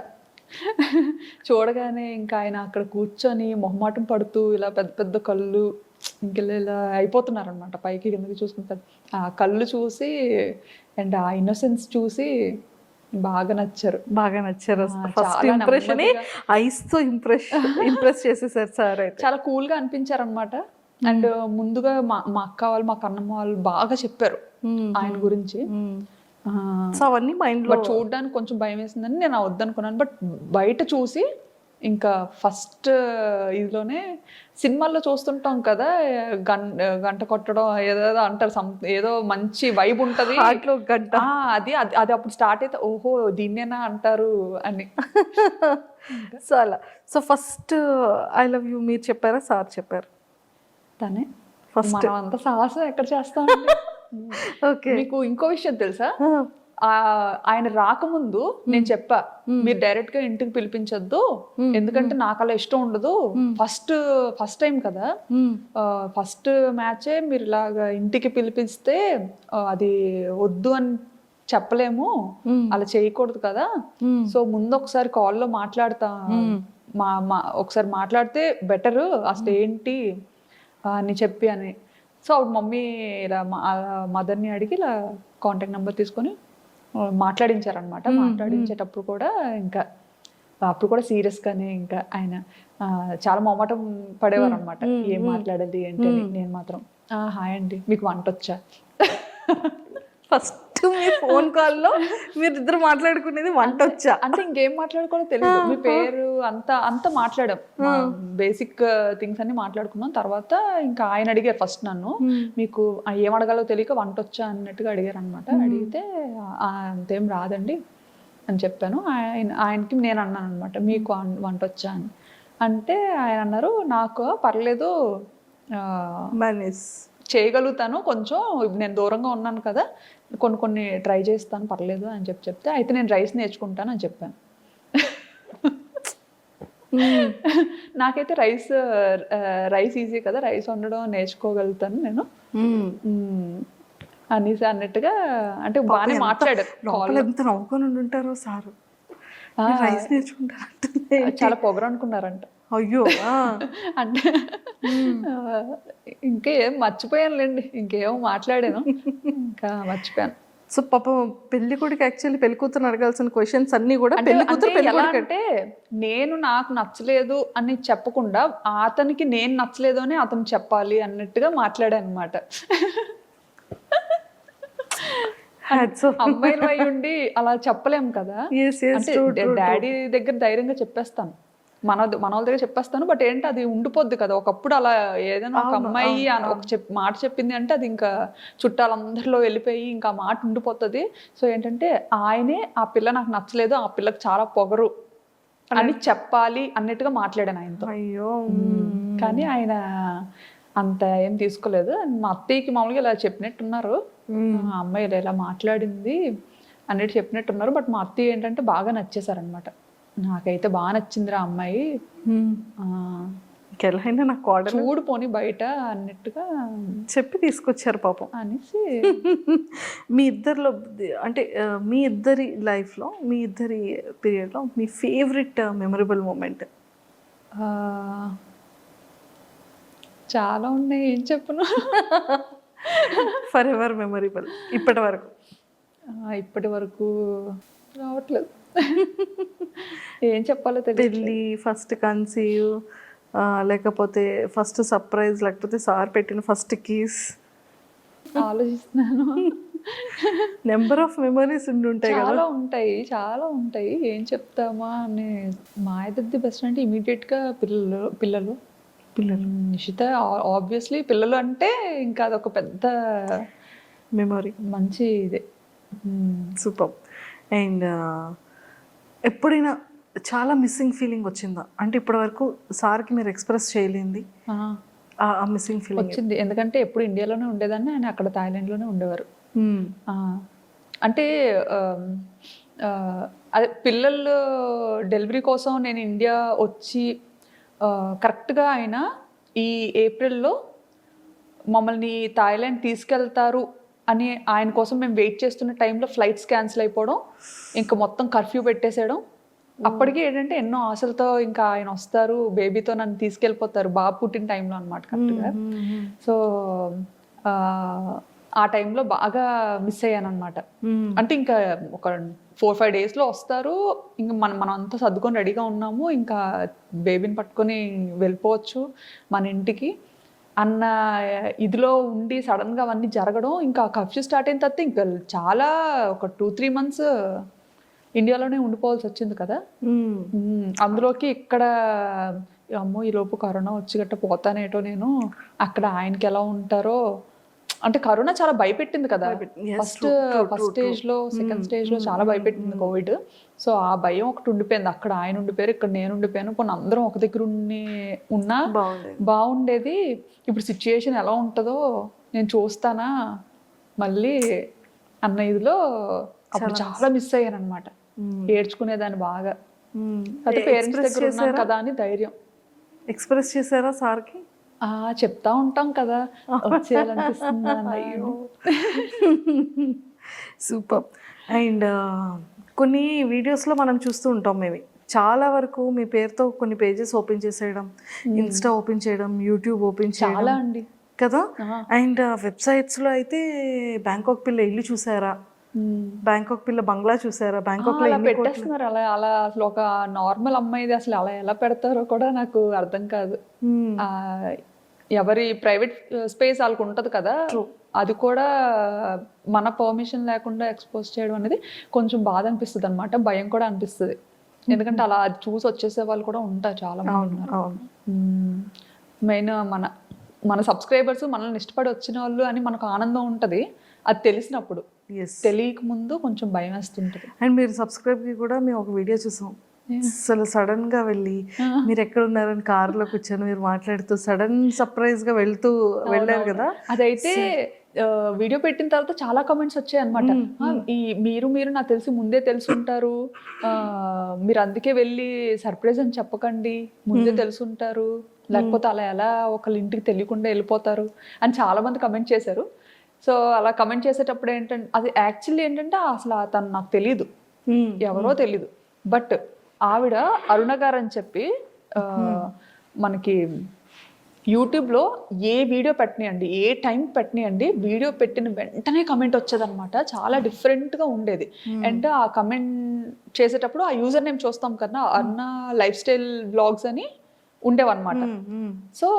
చూడగానే ఇంకా ఆయన అక్కడ కూర్చొని మొహమాటం పడుతూ ఇలా పెద్ద పెద్ద కళ్ళు ఇలా అయిపోతున్నారు అనమాట, పైకి కిందకి చూసుకుంటారు. ఆ కళ్ళు చూసి అండ్ ఆ ఇన్నోసెన్స్ చూసి బాగా నచ్చారు. ఫస్ట్ ఇంప్రెషన్ ఐస్ తో ఇంప్రెస్ చేసేసారు సార్. అయితే చాలా కూల్ గా అనిపించారు అనమాట. అండ్ ముందుగా మా అక్క వాళ్ళు మా కన్నమ్మ వాళ్ళు బాగా చెప్పారు ఆయన గురించి. సో అవన్నీ మైండ్ లో చూడడానికి కొంచెం భయం వేసిందని నేను వద్దనుకున్నాను. బట్ బయట చూసి ఇంకా ఫస్ట్ ఇదిలోనే సినిమాల్లో చూస్తుంటాం కదా, గంట కొట్టడం ఏదో అంటారు, ఏదో మంచి వైబ్ ఉంటది గంట, అది అది అప్పుడు స్టార్ట్ అయితే ఓహో దీన్నేనా అంటారు అని. సో అలా. So first I love you మీరు చెప్పారా సార్ చెప్పారు? తనే ఫస్ట్. మనం అంత సాహసం ఎక్కడ చేస్తామండి. ఓకే, మీకు ఇంకో విషయం తెలుసా, ఆయన రాకముందు నేను చెప్పా మీరు డైరెక్ట్ గా ఇంటికి పిలిపించొద్దు, ఎందుకంటే నాకు అలా ఇష్టం ఉండదు, ఫస్ట్ టైం కదా, ఫస్ట్ మ్యాచే మీరు ఇలాగా ఇంటికి పిలిపిస్తే అది వద్దు అని చెప్పలేము, అలా చేయకూడదు కదా, సో ముందు ఒకసారి కాల్లో మాట్లాడతా, ఒకసారి మాట్లాడితే బెటర్ అసలు ఏంటి అని చెప్పి అని. సో అప్పుడు మమ్మీ ఇలా మదర్ని అడిగి ఇలా కాంటాక్ట్ నెంబర్ తీసుకొని మాట్లాడించారనమాట. మాట్లాడించేటప్పుడు కూడా ఇంకా అప్పుడు కూడా సీరియస్గానే ఇంకా ఆయన చాలా మొహమాటం పడేవారు అనమాట, ఏం మాట్లాడాలి ఏంటి అని. నేను మాత్రం హాయ్ అండి మీకు వంట వచ్చా. ఫస్ట్ మీ ఫోన్ కాల్లో మీరు ఇద్దరు మాట్లాడుకునేది వంట వచ్చా అంటే ఇంకేం మాట్లాడుకోవాలో తెలియదు, మీ పేరు అంతా మాట్లాడాం, బేసిక్ థింగ్స్ అన్ని మాట్లాడుకున్నాం. తర్వాత ఇంకా ఆయన అడిగారు ఫస్ట్ నన్ను, మీకు ఏం అడగాలో తెలియక వంట వచ్చా అన్నట్టుగా అడిగారు అనమాట. అడిగితే అంతేం రాదండి అని చెప్పాను. ఆయనకి నేను అన్నాను అనమాట మీకు వంట వచ్చా అని. అంటే ఆయన అన్నారు నాకు పర్లేదు చేయగలుగుతాను, కొంచెం నేను దూరంగా ఉన్నాను కదా, కొన్ని ట్రై చేస్తాను పర్లేదు అని చెప్తే అయితే నేను రైస్ నేర్చుకుంటాను అని చెప్పాను. నాకైతే రైస్ ఈజీ కదా, రైస్ వండడం నేర్చుకోగలుగుతాను నేను అనేసి అన్నట్టుగా, అంటే బాగానే మాట్లాడారు. ఎంత నవ్వుకొని ఉంటారో సారు, రైస్ నేర్చుకుంటారంటే చాలా పొగరు అనుకున్నారంట. అయ్యో అంటే ఇంకేం మర్చిపోయానులేండి, ఇంకేమో మాట్లాడాను ఇంకా మర్చిపోయాను. సో పాపం పెళ్లి కొడుకు యాక్చువల్లీ పెళ్లి కూతురు అడగాల్సిన క్వశ్చన్స్ అన్ని కూడా అంటే నేను నాకు నచ్చలేదు అని చెప్పకుండా అతనికి నేను నచ్చలేదు అని అతను చెప్పాలి అన్నట్టుగా మాట్లాడాను అనమాట. అమ్మాయిలు అయి ఉండి అలా చెప్పలేము కదా, డాడీ దగ్గర ధైర్యంగా చెప్పేస్తాను, మన వాళ్ళ దగ్గర చెప్పేస్తాను. బట్ ఏంటి అది ఉండిపోద్ది కదా, ఒకప్పుడు అలా ఏదైనా ఒక అమ్మాయి ఒక మాట చెప్పింది అంటే అది ఇంకా చుట్టాలందరిలో వెళ్ళిపోయి ఇంకా మాట ఉండిపోతుంది. సో ఏంటంటే ఆయనే ఆ పిల్ల నాకు నచ్చలేదు, ఆ పిల్లకి చాలా పొగరు అని చెప్పాలి అన్నట్టుగా మాట్లాడాను ఆయనతో. అయ్యో కానీ ఆయన అంత ఏం తీసుకోలేదు. మా అత్తయ్యకి మామూలుగా ఇలా చెప్పినట్టున్నారు, అమ్మాయి ఇలా మాట్లాడింది అన్నట్టు చెప్పినట్టున్నారు. బట్ మా అత్తయ్య ఏంటంటే బాగా నచ్చేసారనమాట, నాకైతే బాగా నచ్చిందిరా అమ్మాయి, ఇంకెలాగైనా నాకు ఆర్డర్ ఊడిపోని బయట అన్నట్టుగా చెప్పి తీసుకొచ్చారు పాపం అనేసి. మీ ఇద్దరిలో అంటే మీ ఇద్దరి లైఫ్లో మీ ఇద్దరి పీరియడ్లో మీ ఫేవరెట్ మెమరబుల్ మూమెంట్? చాలా ఉన్నాయి, ఏం చెప్పను. ఫర్ ఎవర్ మెమరబుల్ ఇప్పటి వరకు రావట్లేదు, ఏం చెప్పాలో తెలియదు. పెళ్ళి, ఫస్ట్ కన్సీవ్, లేకపోతే ఫస్ట్ సర్ప్రైజ్, లేకపోతే సార్ పెట్టిన ఫస్ట్ కీస్? ఆలోచిస్తున్నాను. నెంబర్ ఆఫ్ మెమరీస్ ఉంటాయి కదా. చాలా ఉంటాయి ఏం చెప్తామా అని. మా ఇద్దరిది బెస్ట్ అంటే ఇమీడియట్గా పిల్లలు నిషిత ఆబ్వియస్లీ. పిల్లలు అంటే ఇంకా అదొక పెద్ద మెమరీ, మంచి ఇదే. సూపర్. అండ్ ఎప్పుడైనా చాలా మిస్సింగ్ ఫీలింగ్ వచ్చిందా? అంటే ఇప్పటి వరకు సార్కి మీరు ఎక్స్ప్రెస్ చేయలేంది ఆ మిస్సింగ్ ఫీలింగ్ వచ్చింది. ఎందుకంటే ఎప్పుడు ఇండియాలోనే ఉండేదాన్ని, ఆయన అక్కడ థాయిలాండ్లోనే ఉండేవారు. అంటే అదే పిల్లలు డెలివరీ కోసం నేను ఇండియా వచ్చి కరెక్ట్గా ఆయన ఈ ఏప్రిల్లో మమ్మల్ని థాయిలాండ్ తీసుకెళ్తారు అని ఆయన కోసం మేము వెయిట్ చేస్తున్న టైంలో ఫ్లైట్స్ క్యాన్సిల్ అయిపోవడం, ఇంకా మొత్తం కర్ఫ్యూ పెట్టేసేయడం. అప్పటికి ఏంటంటే ఎన్నో ఆశలతో ఇంకా ఆయన వస్తారు, బేబీతో నన్ను తీసుకెళ్ళిపోతారు, బాబు పుట్టిన టైంలో అనమాట కరెక్ట్గా. సో ఆ టైంలో బాగా మిస్ అయ్యాను అనమాట. అంటే ఇంకా ఒక 4-5 డేస్లో వస్తారు, ఇంకా మనం అంతా సర్దుకొని రెడీగా ఉన్నాము, ఇంకా బేబీని పట్టుకొని వెళ్ళిపోవచ్చు మన ఇంటికి అన్న ఇదిలో ఉండి సడన్గా అవన్నీ జరగడం, ఇంకా కర్ఫ్యూ స్టార్ట్ అయిన తర్వాత ఇంకా చాలా ఒక 2-3 months ఇండియాలోనే ఉండిపోవాల్సి వచ్చింది కదా. అందులోకి ఇక్కడ అమ్మో ఈలోపు కరోనా వచ్చి గట్ట పోతానేటో నేను, అక్కడ ఆయనకి ఎలా ఉంటారో, అంటే కరోనా చాలా భయపెట్టింది కదా. ఫస్ట్ స్టేజ్లో, సెకండ్ స్టేజ్లో చాలా భయపెట్టింది కోవిడ్. సో ఆ భయం ఒకటి ఉండిపోయింది. అక్కడ ఆయన ఉండిపోయారు, ఇక్కడ నేను ఉండిపోయాను, కొన్ని అందరం ఒక దగ్గర ఉన్నా బాగుండేది. ఇప్పుడు సిచ్యుయేషన్ ఎలా ఉంటుందో నేను చూస్తానా మళ్ళీ అన్న ఇదిలో అప్పుడు చాలా మిస్ అయ్యాను అనమాట. ఏడ్చుకునేదాన్ని బాగా. అదే పేరెంట్స్ దగ్గర ఉన్నాను కదా అని ధైర్యం. ఎక్స్ప్రెస్ చేశారా సార్కి? చెప్తా ఉంటాం కదా వచ్చేయాలనిపిస్తుంది. సూపర్. అండ్ కొన్ని వీడియోస్లో మనం చూస్తూ ఉంటాం, మేము చాలా వరకు మీ పేరుతో కొన్ని పేజెస్ ఓపెన్ చేసేయడం, ఇన్స్టా ఓపెన్ చేయడం, యూట్యూబ్ ఓపెన్ చేయడం చాలా అండి కదా. అండ్ వెబ్సైట్స్లో అయితే బ్యాంకాక్ పిల్ల ఇల్లు చూసారా, బ్యాంకాక్ పిల్ల బంగ్లా చూసారా, బ్యాంకాక్ లో పెట్టేస్తున్నారు. అలా అసలు ఒక నార్మల్ అమ్మాయిది అసలు అలా ఎలా పెడతారో కూడా నాకు అర్థం కాదు. ఎవరి ప్రైవేట్ స్పేస్ వాళ్ళకు ఉంటది కదా, అది కూడా మన పర్మిషన్ లేకుండా ఎక్స్పోజ్ చేయడం అనేది కొంచెం బాధ అనిపిస్తుంది అనమాట, భయం కూడా అనిపిస్తుంది. ఎందుకంటే అలా అది చూసి వచ్చేసే వాళ్ళు కూడా ఉంటారు చాలా మంది ఉన్నారు. మెయిన్ మన సబ్స్క్రైబర్స్ మనల్ని ఇష్టపడి వచ్చిన వాళ్ళు అని మనకు ఆనందం ఉంటుంది, అది తెలిసినప్పుడు. తెలియక ముందు కొంచెం భయం వేస్తుంటది. అండ్ మీరు సబ్స్క్రైబ్కి కూడా మేము ఒక వీడియో చూసాం, అసలు సడన్ గా వెళ్ళి మీరు ఎక్కడ ఉన్నారని కారులో కూర్చొని మీరు మాట్లాడుతూ సడన్ సర్ప్రైజ్ గా వెళ్ళారు కదా. అదైతే వీడియో పెట్టిన తర్వాత చాలా కమెంట్స్ వచ్చాయి అనమాట. మీరు నాకు తెలిసి ముందే తెలుసుంటారు, మీరు అందుకే వెళ్ళి సర్ప్రైజ్ అని చెప్పకండి, ముందే తెలుసుంటారు, లేకపోతే అలా ఎలా ఒకళ్ళ ఇంటికి తెలియకుండా వెళ్ళిపోతారు అని చాలా మంది కమెంట్ చేశారు. సో అలా కమెంట్ చేసేటప్పుడు ఏంటంటే, అది యాక్చువల్లీ ఏంటంటే అసలు తను నాకు తెలీదు, ఎవరో తెలీదు. బట్ ఆవిడ అరుణ గారు అని చెప్పి మనకి యూట్యూబ్లో ఏ వీడియో పెట్టనియండి, ఏ టైం పెట్టనియండి, వీడియో పెట్టిన వెంటనే కమెంట్ వచ్చేదన్నమాట. చాలా డిఫరెంట్గా ఉండేది. అండ్ ఆ కమెంట్ చేసేటప్పుడు ఆ యూజర్ నేమ్ చూస్తాం కదా, అరుణ లైఫ్ స్టైల్ బ్లాగ్స్ అని ఉండేవన్నమాట. సో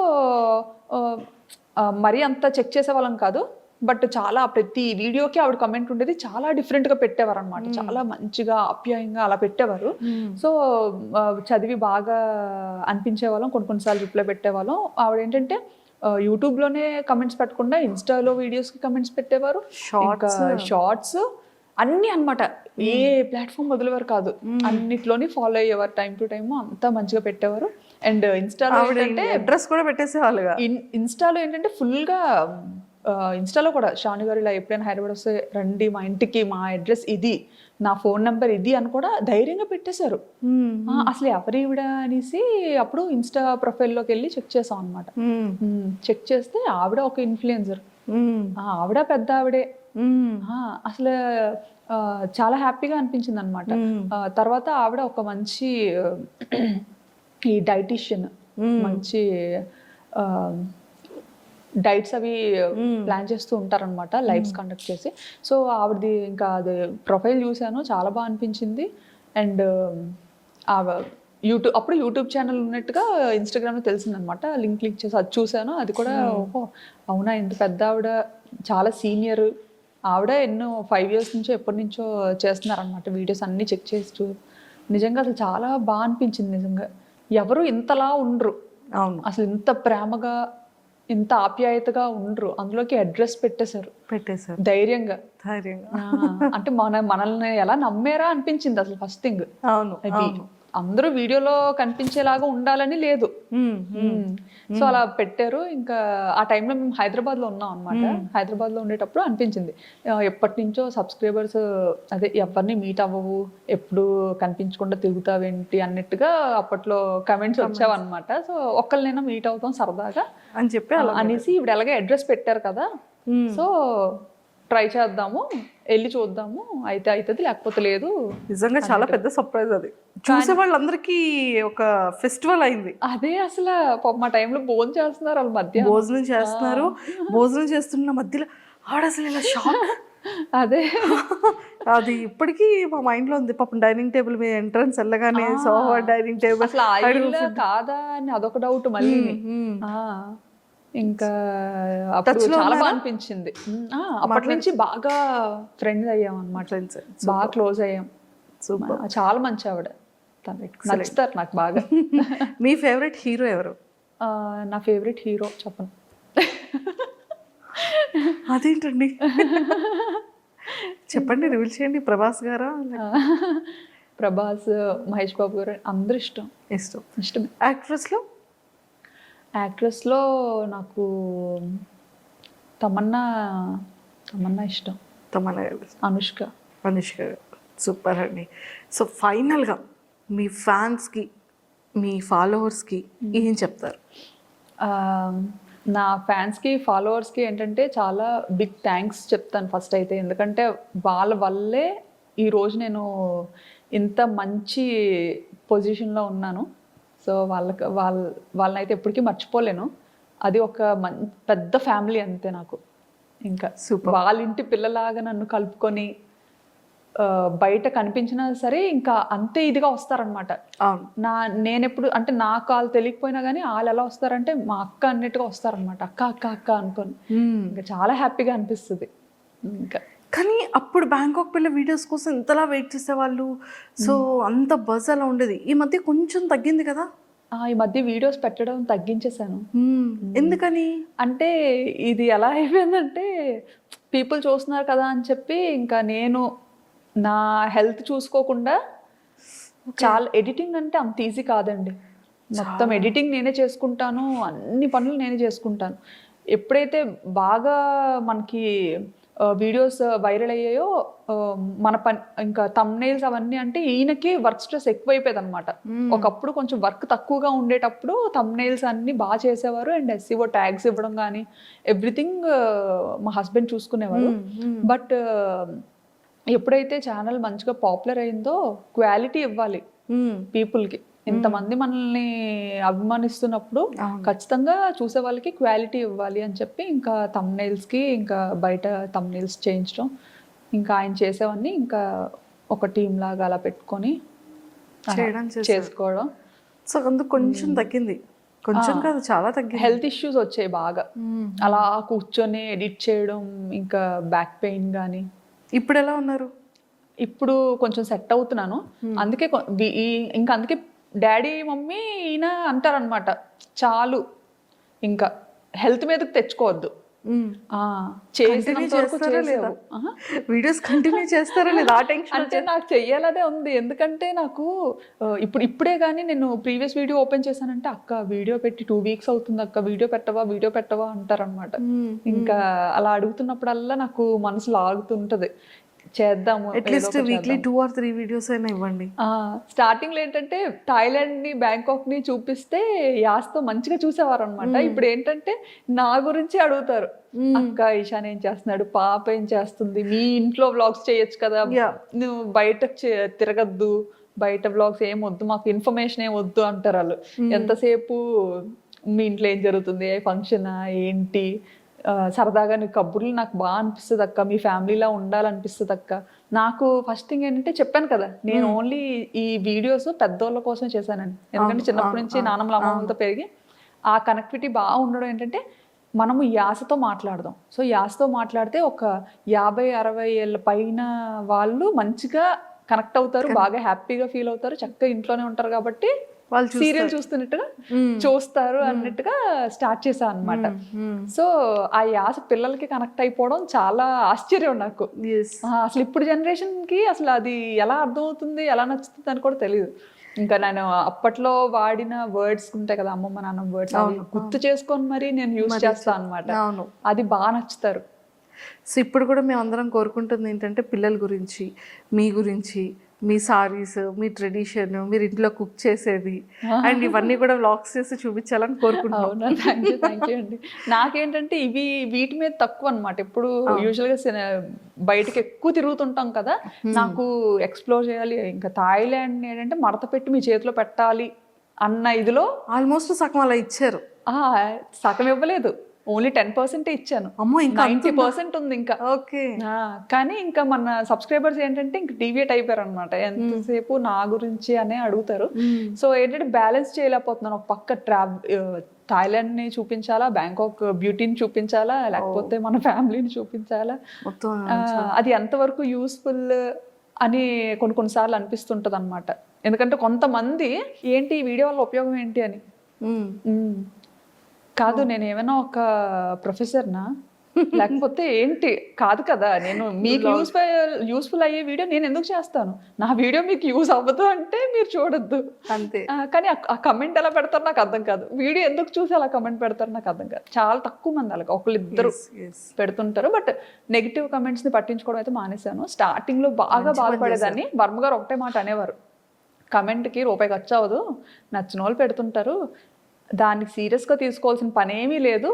మరీ అంత చెక్ చేసేవాళ్ళం కాదు, బట్ చాలా ప్రతి వీడియోకి ఆవిడ కమెంట్ ఉండేది, చాలా డిఫరెంట్గా పెట్టేవారు అనమాట, చాలా మంచిగా ఆప్యాయంగా అలా పెట్టేవారు. సో చదివి బాగా అనిపించే వాళ్ళం, కొన్నిసార్లు రిప్లై పెట్టేవాళ్ళం. ఆవిడ ఏంటంటే యూట్యూబ్లోనే కమెంట్స్ పెట్టకుండా ఇన్స్టాలో వీడియోస్కి కమెంట్స్ పెట్టేవారు, షార్ట్స్ అన్నీ అనమాట. ఏ ప్లాట్ఫామ్ వదిలేవారు కాదు, అన్నిట్లోని ఫాలో అయ్యేవారు, టైం టు టైమ్ అంతా మంచిగా పెట్టేవారు. అండ్ ఇన్స్టాలో ఏంటంటే అడ్రస్ కూడా పెట్టేసేవాళ్ళుగా. ఇన్స్టాలో ఏంటంటే ఫుల్గా ఇన్స్టాలో కూడా షాను గారు ఇలా ఎప్పుడైనా హైదరాబాద్ వస్తే రండి మా ఇంటికి, మా అడ్రస్ ఇది, నా ఫోన్ నెంబర్ ఇది అని కూడా ధైర్యంగా పెట్టేశారు. అసలు ఎవరు ఈవిడ అనేసి అప్పుడు ఇన్స్టా ప్రొఫైల్లోకి వెళ్ళి చెక్ చేసాం అనమాట. చెక్ చేస్తే ఆవిడ ఒక ఇన్ఫ్లుయెన్సర్, ఆవిడ పెద్ద ఆవిడే. అసలు చాలా హ్యాపీగా అనిపించింది అనమాట. తర్వాత ఆవిడ ఒక మంచి ఈ డైటీషియన్, మంచి డైట్స్ అవి ప్లాన్ చేస్తూ ఉంటారనమాట, లైవ్స్ కండక్ట్ చేసి. సో ఆవిడది ఇంకా అది ప్రొఫైల్ చూశాను, చాలా బాగా అనిపించింది. అండ్ అప్పుడు యూట్యూబ్ ఛానల్ ఉన్నట్టుగా ఇన్స్టాగ్రామ్లో తెలిసిందనమాట, లింక్ క్లిక్ చేసి అది చూశాను. అది కూడా ఓహో అవునా, ఇంత పెద్ద ఆవిడ, చాలా సీనియర్ ఆవిడ, ఎన్నో 5 years నుంచో ఎప్పటి నుంచో చేస్తున్నారనమాట వీడియోస్ అన్నీ చెక్ చేస్తూ. నిజంగా అసలు చాలా బాగా అనిపించింది. నిజంగా ఎవరు ఇంతలా ఉండరు, అవును, అసలు ఇంత ప్రేమగా ఇంత ఆప్యాయతగా ఉండరు. అందులోకి అడ్రస్ పెట్టేశారు ధైర్యంగా. అంటే మనల్ని ఎలా నమ్మారా అనిపించింది అసలు ఫస్ట్ థింగ్. అవును, అందరూ వీడియోలో కనిపించేలాగా ఉండాలని లేదు. సో అలా పెట్టారు. ఇంకా ఆ టైంలో మేము హైదరాబాద్లో ఉన్నాం అనమాట. హైదరాబాద్లో ఉండేటప్పుడు అనిపించింది ఎప్పటి నుంచో సబ్స్క్రైబర్స్ అదే ఎవరిని మీట్ అవ్వవు, ఎప్పుడు కనిపించకుండా తిరుగుతావేంటి అన్నట్టుగా అప్పట్లో కమెంట్స్ వచ్చావన్నమాట. సో ఒక్కరినైనా మీట్ అవుతాం సరదాగా అని చెప్పి అనేసి ఇప్పుడు ఎలాగే అడ్రస్ పెట్టారు కదా, సో ట్రై చేద్దాము, వెళ్ళి చూద్దాము, అయితే అవుతుంది లేకపోతే లేదు. నిజంగా చాలా పెద్ద సర్ప్రైజ్ అది, చూసే వాళ్ళందరికీ ఒక ఫెస్టివల్ అయింది. అదే అసలు మా టైంలో భోజనం చేస్తున్నారు వాళ్ళ మధ్య, భోజనం చేస్తున్నారు, భోజనం చేస్తున్న మధ్యలో ఆవిడ అసలు ఇలా షాక్. అదే అది ఇప్పటికీ మా మైండ్ లో ఉంది. పాపం డైనింగ్ టేబుల్ మీద ఎంట్రన్స్ వెళ్ళగానే సోఫా డైనింగ్ టేబుల్ అసలు ఆయిల్ కాదా అని అదొక డౌట్ మళ్ళీ. ఇంకా అప్పుడు చాలా బాగా అనిపించింది. అప్పటి నుంచి బాగా ఫ్రెండ్స్ అయ్యాం అనమాట, బాగా క్లోజ్ అయ్యాం. చాలా మంచి ఆవిడ, నచ్చుతారు నాకు బాగా. మీ ఫేవరెట్ హీరో ఎవరు? నా ఫేవరెట్ హీరో చెప్పను. అదేంటండి చెప్పండి, రివీల్ చేయండి. ప్రభాస్ గారా? ప్రభాస్, మహేష్ బాబు గారు అందరూ ఇష్టం. ఇష్టమే. యాక్ట్రెస్లో నాకు తమన్నా ఇష్టం. అనుష్క సూపర్ అండి. సో ఫైనల్గా మీ ఫ్యాన్స్కి, మీ ఫాలోవర్స్కి ఏం చెప్తారు? నా ఫ్యాన్స్కి ఫాలోవర్స్కి ఏంటంటే చాలా బిగ్ థ్యాంక్స్ చెప్తాను ఫస్ట్ అయితే. ఎందుకంటే వాళ్ళ వల్లే ఈరోజు నేను ఇంత మంచి పొజిషన్లో ఉన్నాను. సో వాళ్ళనైతే ఎప్పటికీ మర్చిపోలేను. అది ఒక పెద్ద ఫ్యామిలీ అంతే నాకు. ఇంకా వాళ్ళ ఇంటి పిల్లలాగా నన్ను కలుపుకొని బయట కనిపించినా సరే ఇంకా అంతే ఇదిగా వస్తారనమాట. నేనెప్పుడు అంటే నాకు వాళ్ళు తెలియకపోయినా కానీ వాళ్ళు ఎలా వస్తారంటే మా అక్క అన్నట్టుగా వస్తారనమాట. అక్క అక్క అక్క అనుకొని ఇంకా చాలా హ్యాపీగా అనిపిస్తుంది. ఇంకా కానీ అప్పుడు బ్యాంకాక్ పిల్ల వీడియోస్ కోసం ఇంతలా వెయిట్ చేసేవాళ్ళు. సో అంత బజ్ అలా ఉండేది. ఈ మధ్య కొంచెం తగ్గింది కదా? ఈ మధ్య వీడియోస్ పెట్టడం తగ్గించేశాను. ఎందుకని అంటే ఇది ఎలా అయిపోయిందంటే పీపుల్ చూస్తున్నారు కదా అని చెప్పి ఇంకా నేను నా హెల్త్ చూసుకోకుండా చాలా ఎడిటింగ్ అంటే అంత ఈజీ కాదండి. మొత్తం ఎడిటింగ్ నేనే చేసుకుంటాను, అన్ని పనులు నేనే చేసుకుంటాను. ఎప్పుడైతే బాగా మనకి వీడియోస్ వైరల్ అయ్యాయో మన పని ఇంకా థంబ్నెయిల్స్ అవన్నీ అంటే ఈయనకి వర్క్ స్ట్రెస్ ఎక్కువైపోయేది అనమాట. ఒకప్పుడు కొంచెం వర్క్ తక్కువగా ఉండేటప్పుడు థంబ్నెయిల్స్ అన్ని బాగా చేసేవారు అండ్ SEO ట్యాగ్స్ ఇవ్వడం కానీ ఎవ్రీథింగ్ మా హస్బెండ్ చూసుకునేవారు. బట్ ఎప్పుడైతే ఛానల్ మంచిగా పాపులర్ అయిందో క్వాలిటీ ఇవ్వాలి పీపుల్కి. ఇంతమంది మనల్ని అభిమానిస్తున్నప్పుడు ఖచ్చితంగా చూసే వాళ్ళకి క్వాలిటీ ఇవ్వాలి అని చెప్పి ఇంకా థంబ్నెయిల్స్కి ఇంకా బయట థంబ్నెయిల్స్ చేయించడం, ఇంకా ఆయన చేసేవన్నీ ఇంకా ఒక టీం లాగా అలా పెట్టుకొని చేసుకోవడం. సో అందుకు కొంచెం తగ్గింది, కొంచెం కాదు చాలా తగ్గింది. హెల్త్ ఇష్యూస్ వచ్చాయి బాగా, అలా కూర్చొని ఎడిట్ చేయడం, ఇంకా బ్యాక్ పెయిన్ కానీ. ఇప్పుడు ఎలా ఉన్నారు? ఇప్పుడు కొంచెం సెట్ అవుతున్నాను. అందుకే ఇంకా అందుకే డాడీ మమ్మీ ఈయన అంటారనమాట, చాలు ఇంకా హెల్త్ మీదకి తెచ్చుకోవద్దు, వీడియోస్ కంటిన్యూ చేస్తారా లేదా అంటే నాకు చెయ్యాలనే ఉంది. ఎందుకంటే నాకు ఇప్పుడే కానీ నేను ప్రీవియస్ వీడియో ఓపెన్ చేశానంటే అక్క వీడియో పెట్టి 2 weeks అవుతుంది అక్క, వీడియో పెట్టవా అంటారనమాట. ఇంకా అలా అడుగుతున్నప్పుడల్లా నాకు మనసు లాగుతుంటది, చేద్దాము అట్లీస్ట్ వీక్లీ 2 or 3 వీడియోస్ అయినా ఇవ్వండి. స్టార్టింగ్ లో ఏంటంటే థాయిలాండ్ ని బ్యాంకాక్ ని చూపిస్తే యాస్తో మంచిగా చూసేవారు అనమాట. ఇప్పుడు ఏంటంటే నా గురించి అడుగుతారు, అక్క ఈశాన్ ఏం చేస్తున్నాడు, పాప ఏం చేస్తుంది, మీ ఇంట్లో వ్లాగ్స్ చేయొచ్చు కదా, నువ్వు బయట తిరగద్దు, బయట వ్లాగ్స్ ఏం వద్దు, మాకు ఇన్ఫర్మేషన్ ఏం వద్దు అంటారు వాళ్ళు. ఎంతసేపు మీ ఇంట్లో ఏం జరుగుతుంది, ఫంక్షనా ఏంటి, సరదాగా నీ కబుర్లు నాకు బాగా అనిపిస్తుంది అక్క, మీ ఫ్యామిలీలా ఉండాలనిపిస్తుంది అక్క. నాకు ఫస్ట్ థింగ్ ఏంటంటే చెప్పాను కదా, నేను ఓన్లీ ఈ వీడియోస్ పెద్దోళ్ళ కోసం చేశానండి. ఎందుకంటే చిన్నప్పటి నుంచి నాన్నమ్మల అమ్మమ్మలతో పెరిగి ఆ కనెక్టివిటీ బాగా ఉండడం ఏంటంటే మనము యాసతో మాట్లాడదాం. సో యాసతో మాట్లాడితే ఒక 50-60 ఏళ్ళ పైన వాళ్ళు మంచిగా కనెక్ట్ అవుతారు, బాగా హ్యాపీగా ఫీల్ అవుతారు, చక్కగా ఇంట్లోనే ఉంటారు కాబట్టి వాళ్ళు సీరియల్ చూస్తున్నట్టుగా చూస్తారు అన్నట్టుగా స్టార్ట్ చేశాను అనమాట. సో ఆ యాస పిల్లలకి కనెక్ట్ అయిపోవడం చాలా ఆశ్చర్యం నాకు. అసలు ఇప్పుడు జనరేషన్ కి అసలు అది ఎలా అర్థమవుతుంది, ఎలా నచ్చుతుంది అని కూడా తెలియదు. ఇంకా నేను అప్పట్లో వాడిన వర్డ్స్ ఉంటాయి కదా, అమ్మమ్మ నాన్న వర్డ్స్, గుర్తు చేసుకొని మరి నేను యూజ్ చేస్తాను అనమాట. అవును, అది బాగా నచ్చుతారు. సో ఇప్పుడు కూడా మేము అందరం కోరుకుంటుంది ఏంటంటే పిల్లల గురించి, మీ గురించి, మీ సారీస్, మీ ట్రెడిషన్, మీరు ఇంట్లో కుక్ చేసేది అండ్ ఇవన్నీ కూడా వ్లాగ్స్ చేసి చూపించాలని కోరుకుంటున్నాం. అవునా, థ్యాంక్ యూ అండి. నాకేంటంటే వీటి మీద తక్కువ అనమాట. ఎప్పుడు యూజువల్గా బయటకి ఎక్కువ తిరుగుతుంటాం కదా, నాకు ఎక్స్ప్లోర్ చేయాలి. ఇంకా థాయిలాండ్ ఏంటంటే మడత పెట్టి మీ చేతిలో పెట్టాలి అన్న ఇదిలో ఆల్మోస్ట్ సగం అలా ఇచ్చారు. సగం ఇవ్వలేదు, ఓన్లీ 10% ఇచ్చాను. అమ్మో, ఇంకా 90% ఉంది ఇంకా. ఓకే. కానీ ఇంకా మన సబ్స్క్రైబర్స్ ఏంటంటే ఇంక డీవియేట్ అయిపోయారు అనమాట. ఎంతసేపు నా గురించి అనే అడుగుతారు. సో ఏంటంటే బ్యాలెన్స్ చేయలేకపోతున్నాను. ఒక పక్క థాయిలాండ్ ని చూపించాలా, బ్యాంకాక్ బ్యూటీని చూపించాలా, లేకపోతే మన ఫ్యామిలీని చూపించాలా, అది ఎంతవరకు యూస్ఫుల్ అని కొన్నిసార్లు అనిపిస్తుంటది అనమాట. ఎందుకంటే కొంతమంది ఏంటి ఈ వీడియో వల్ల ఉపయోగం ఏంటి అని, కాదు నేను ఏమైనా ఒక ప్రొఫెసర్నా లేకపోతే ఏంటి, కాదు కదా, నేను మీకు యూస్ఫుల్ అయ్యే వీడియో నేను ఎందుకు చేస్తాను, నా వీడియో మీకు యూజ్ అవ్వదు అంటే మీరు చూడొద్దు అంతే. కానీ ఆ కమెంట్ ఎలా పెడతారు నాకు అర్థం కాదు, వీడియో ఎందుకు చూసి అలా కమెంట్ పెడతారు నాకు అర్థం కాదు. చాలా తక్కువ మంది అలాగ ఒకళ్ళిద్దరు పెడుతుంటారు. బట్ నెగిటివ్ కమెంట్స్ ని పట్టించుకోవడం అయితే మానేశాను. స్టార్టింగ్ లో బాగా బాధపడేదాన్ని. వర్మ గారు ఒకటే మాట అనేవారు, కమెంట్కి రూపాయి ఖర్చు అవ్వదు, నచ్చిన వాళ్ళు పెడుతుంటారు, దానికి సీరియస్గా తీసుకోవాల్సిన పనేమీ లేదు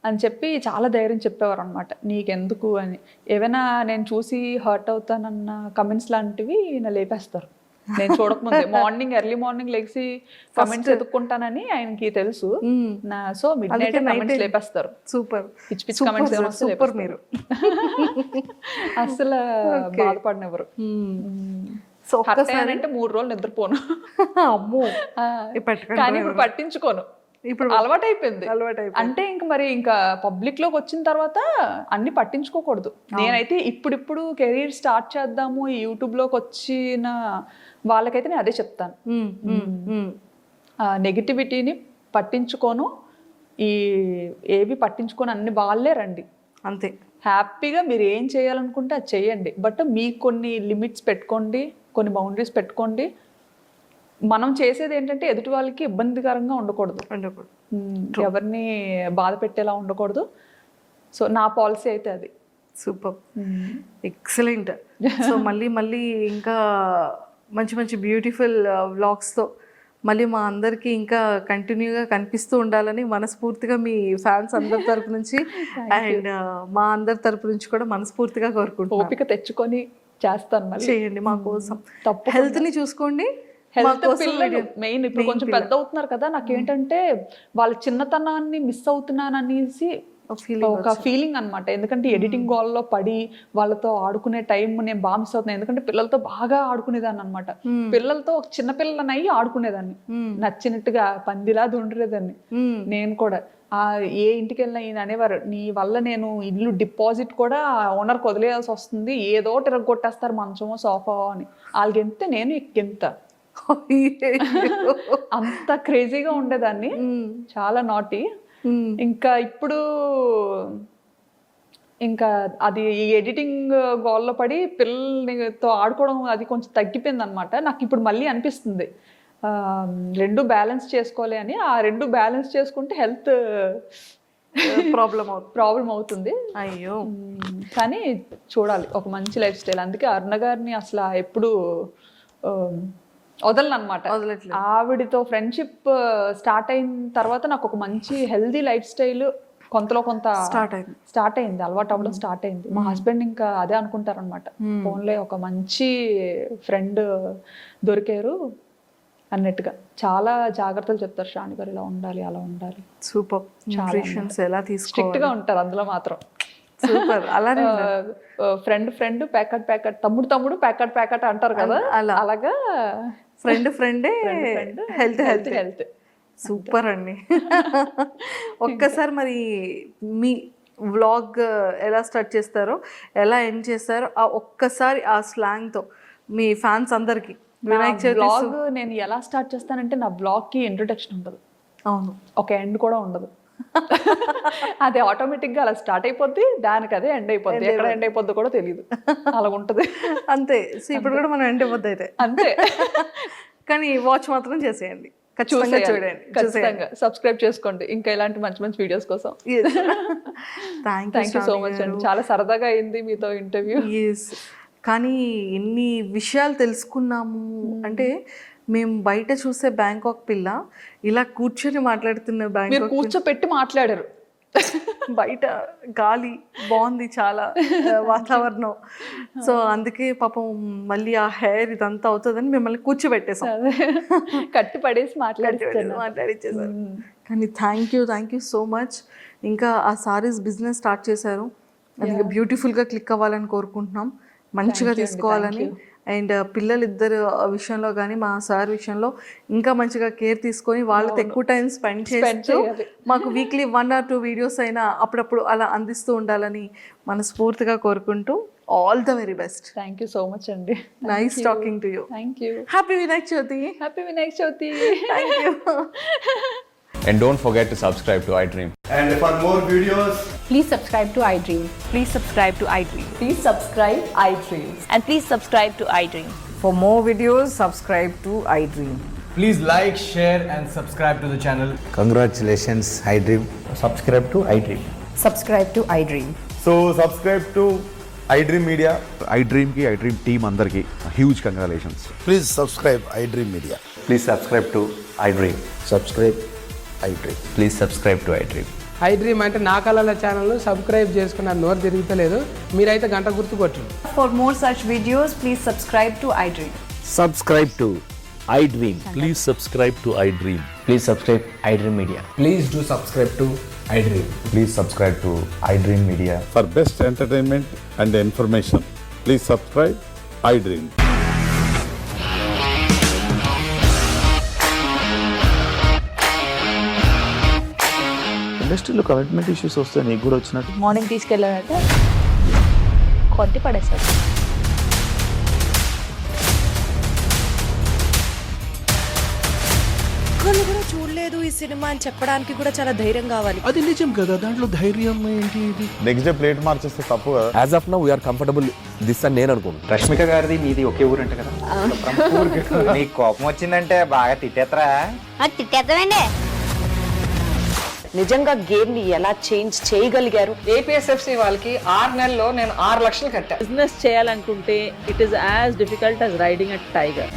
అని చెప్పి చాలా ధైర్యం చెప్పేవారు అనమాట. నీకెందుకు అని. ఏమైనా నేను చూసి హర్ట్ అవుతానన్న కమెంట్స్ లాంటివి నా లేపేస్తారు. నేను చూడకముందే ఎర్లీ మార్నింగ్ లెగిసి కమెంట్స్ ఎదుక్కుంటానని ఆయనకి తెలుసు. సో మిడ్ నైట్ కమెంట్స్ లేపేస్తారు. సూపర్, పిచ్చి పిచ్చి కమెంట్స్ సూపర్. మీరు అసలు బాధపడినెవరు. సో అంటే 3 రోజులు నిద్రపోను. అమ్మో, కానీ ఇప్పుడు పట్టించుకోను, ఇప్పుడు అలవాటు అయిపోయింది. అంటే ఇంకా పబ్లిక్ లోకి వచ్చిన తర్వాత అన్ని పట్టించుకోకూడదు. నేనైతే ఇప్పుడు కెరీర్ స్టార్ట్ చేద్దాము ఈ యూట్యూబ్ లోకి వచ్చిన వాళ్ళకైతే నేను అదే చెప్తాను, నెగిటివిటీని పట్టించుకోను, ఏవి పట్టించుకొని అన్ని వాళ్ళే రండి అంతే. హ్యాపీగా మీరు ఏం చేయాలనుకుంటే అది చేయండి. బట్ మీకు కొన్ని లిమిట్స్ పెట్టుకోండి, కొన్ని బౌండరీస్ పెట్టుకోండి. మనం చేసేది ఏంటంటే ఎదుటి వాళ్ళకి ఇబ్బందికరంగా ఉండకూడదు, ఎవరిని బాధ పెట్టేలా ఉండకూడదు. సో నా పాలసీ అయితే అది. Super, excellent. సో మళ్ళీ ఇంకా మంచి బ్యూటిఫుల్ వ్లాగ్స్తో మళ్ళీ మా అందరికీ ఇంకా కంటిన్యూగా కనిపిస్తూ ఉండాలని మనస్ఫూర్తిగా మీ ఫ్యాన్స్ అందరి తరపు నుంచి అండ్ మా అందరి తరపు నుంచి కూడా మనస్ఫూర్తిగా కోరుకుంటున్నాను. ఓపిక తెచ్చుకొని చేస్తాను, మళ్ళీ చేయండి మా కోసం. హెల్త్ ని చూసుకోండి. మెయిన్ ఇప్పుడు కొంచెం పెద్ద అవుతున్నారు కదా, నాకేంటంటే వాళ్ళ చిన్నతనాన్ని మిస్ అవుతున్నాను అనేసి ఒక ఫీలింగ్ అనమాట. ఎందుకంటే ఎడిటింగ్ గోల్లో పడి వాళ్ళతో ఆడుకునే టైం నేను బాగా మిస్ అవుతున్నాను. ఎందుకంటే పిల్లలతో బాగా ఆడుకునేదాన్ని అనమాట. పిల్లలతో ఒక చిన్న పిల్లలని అయ్యి ఆడుకునేదాన్ని, నచ్చినట్టుగా పందిలా దుండలేదాన్ని. నేను కూడా ఏ ఇంటికి వెళ్ళినా ఈయన అనేవారు, నీ వల్ల నేను ఇల్లు డిపాజిట్ కూడా ఓనర్కి వదిలేయాల్సి వస్తుంది, ఏదో తిరగొట్టేస్తారు మంచమో సోఫా అని. వాళ్ళకి ఎంత నేను ఎక్కింత అంత క్రేజీగా ఉండేదాన్ని, చాలా నాటి. ఇంకా ఇప్పుడు ఇంకా అది ఎడిటింగ్ గోల్లో పడి పిల్లలతో ఆడుకోవడం అది కొంచెం తగ్గిపోయింది అనమాట. నాకు ఇప్పుడు మళ్ళీ అనిపిస్తుంది 2 బ్యాలెన్స్ చేసుకోవాలి అని. ఆ 2 బ్యాలెన్స్ చేసుకుంటే హెల్త్ ప్రాబ్లం అవుతుంది. అయ్యో, కానీ చూడాలి ఒక మంచి లైఫ్ స్టైల్. అందుకే అరుణ గారిని అసలు ఎప్పుడు వదలనమాట. ఆవిడతో ఫ్రెండ్షిప్ స్టార్ట్ అయిన తర్వాత నాకు ఒక మంచి హెల్దీ లైఫ్ స్టైల్ కొంతలో కొంత స్టార్ట్ అయింది, అలవాటు అవ్వడం స్టార్ట్ అయింది. మా హస్బెండ్ ఇంకా అదే అనుకుంటారనమాట, ఫోన్లో ఒక మంచి ఫ్రెండ్ దొరికారు అన్నట్టుగా. చాలా జాగ్రత్తలు చెప్తారు శ్రావణి గారు, ఇలా ఉండాలి అలా ఉండాలి. సూపర్, ఎలా స్ట్రిక్ట్ గా ఉంటారు అందులో మాత్రం. సూపర్. అలానే ఫ్రెండ్ ప్యాకెట్, తమ్ముడు ప్యాకెట్ అంటారు కదా, అలాగా ఫ్రెండే హెల్త్. సూపర్ అండి. ఒక్కసారి మరి మీ వ్లాగ్ ఎలా స్టార్ట్ చేస్తారో, ఎలా ఎండ్ చేస్తారో ఒక్కసారి ఆ స్లాంగ్తో మీ ఫ్యాన్స్ అందరికి. వినాయక చవితి వ్లాగ్ నేను ఎలా స్టార్ట్ చేస్తానంటే, నా వ్లాగ్కి ఇంట్రొడక్షన్ ఉండదు, అవును, ఒక ఎండ్ కూడా ఉండదు. అది ఆటోమేటిక్గా అలా స్టార్ట్ అయిపోద్ది, దానికి అదే ఎండ్ అయిపోద్ది. ఎక్కడ ఎండ్ అయిపోద్ది కూడా తెలియదు, అలా ఉంటుంది అంతే. సో ఇప్పుడు కూడా మనం ఎండ్ అయిపోద్ది అయితే అంతే. కానీ వాచ్ మాత్రం చేసేయండి, ఖచ్చితంగా చూడండి, ఖచ్చితంగా సబ్స్క్రైబ్ చేసుకోండి ఇంకా ఇలాంటి మంచి మంచి వీడియోస్ కోసం. థ్యాంక్ యూ సో మచ్ అండి, చాలా సరదాగా అయింది మీతో ఇంటర్వ్యూ. కానీ ఎన్ని విషయాలు తెలుసుకున్నాము అంటే, మేము బయట చూసే బ్యాంకాక్ పిల్ల ఇలా కూర్చొని మాట్లాడుతున్న మీరు బ్యాంకాక్ కూర్చోపెట్టి మాట్లాడారు, బయట గాలి బాగుంది చాలా, వాతావరణం. సో అందుకే పాపం మళ్ళీ ఆ హెయిర్ ఇదంతా అవుతుందని మిమ్మల్ని కూర్చోబెట్టేసాం, కట్టి పడేసి మాట్లాడిచ్చేసారు. కానీ థ్యాంక్ యూ సో మచ్. ఇంకా ఆ సారీస్ బిజినెస్ స్టార్ట్ చేశారు, అది బ్యూటిఫుల్గా క్లిక్ అవ్వాలని కోరుకుంటున్నాం, మంచిగా తీసుకోవాలని. అండ్ పిల్లలిద్దరు విషయంలో కానీ మా సార్ విషయంలో ఇంకా మంచిగా కేర్ తీసుకొని వాళ్ళతో ఎక్కువ టైం స్పెండ్ చేస్తూ మాకు వీక్లీ 1 or 2 వీడియోస్ అయినా అప్పుడప్పుడు అలా అందిస్తూ ఉండాలని మనస్ఫూర్తిగా కోరుకుంటూ all the very best. Thank you so much అండి, nice talking to you. Thank you. Happy Vinayaka Chavithi. Happy Vinayaka Chavithi. Thank you. And don't forget to subscribe to iDream. And for more videos, Please subscribe to iDream. Please subscribe to iDream. Please subscribe iDream. And please subscribe to iDream. For more videos, subscribe to iDream. please like, share, and subscribe to the channel. Congratulations, iDream. Subscribe to iDream. Subscribe to iDream. So subscribe to iDream Media. iDream ki iDream team andarki huge congratulations. Please subscribe iDream Media. Please subscribe to iDream. Subscribe iDream. Please subscribe to iDream. iDream అంటే నా కళల ఛానల్ సబ్స్క్రైబ్ చేసుకున్న నోరు తిరుగుతలేదు, మీరైతే గంట గుర్తు కొట్టండి. For more such videos, please subscribe to iDream. Subscribe to iDream. Please subscribe to iDream. Please subscribe iDream Media. Please do subscribe to iDream. Please subscribe to iDream Media. For best entertainment and information, please subscribe iDream. ఇండస్ట్రీలో కమిట్మెంట్ ఇష్యూస్ వస్తే నీకు కూడా వచ్చినట్టు. మార్నింగ్ తీసుకెళ్ళాడంటే కొట్టి పడేశాడు. ఒక్కళ్ళు కూడా చూడలేదు ఈ సినిమా అని చెప్పడానికి కూడా చాలా ధైర్యం కావాలి. అది నిజం కదా, దాంట్లో ధైర్యం ఏంటి? ఇది నెక్స్ట్ డే ప్లేట్ మార్చేస్తే తప్పు కదా. As of now, we are comfortable this అని నేను అనుకుంటున్నాను. రష్మిక గారిది మీది ఒకే ఊరంట కదా. నీకు కోపం వచ్చిందంటే బాగా తిట్టేత్తరా? తిట్టేద్దామండి. నిజంగా గేమ్ ని ఎలా చేంజ్ చేయగలిగారు? APSFC వాళ్ళకి 6 నెలల్లో నేను 6 లక్షలు కట్టా. బిజినెస్ చేయాలనుకుంటే it is as difficult as riding a tiger.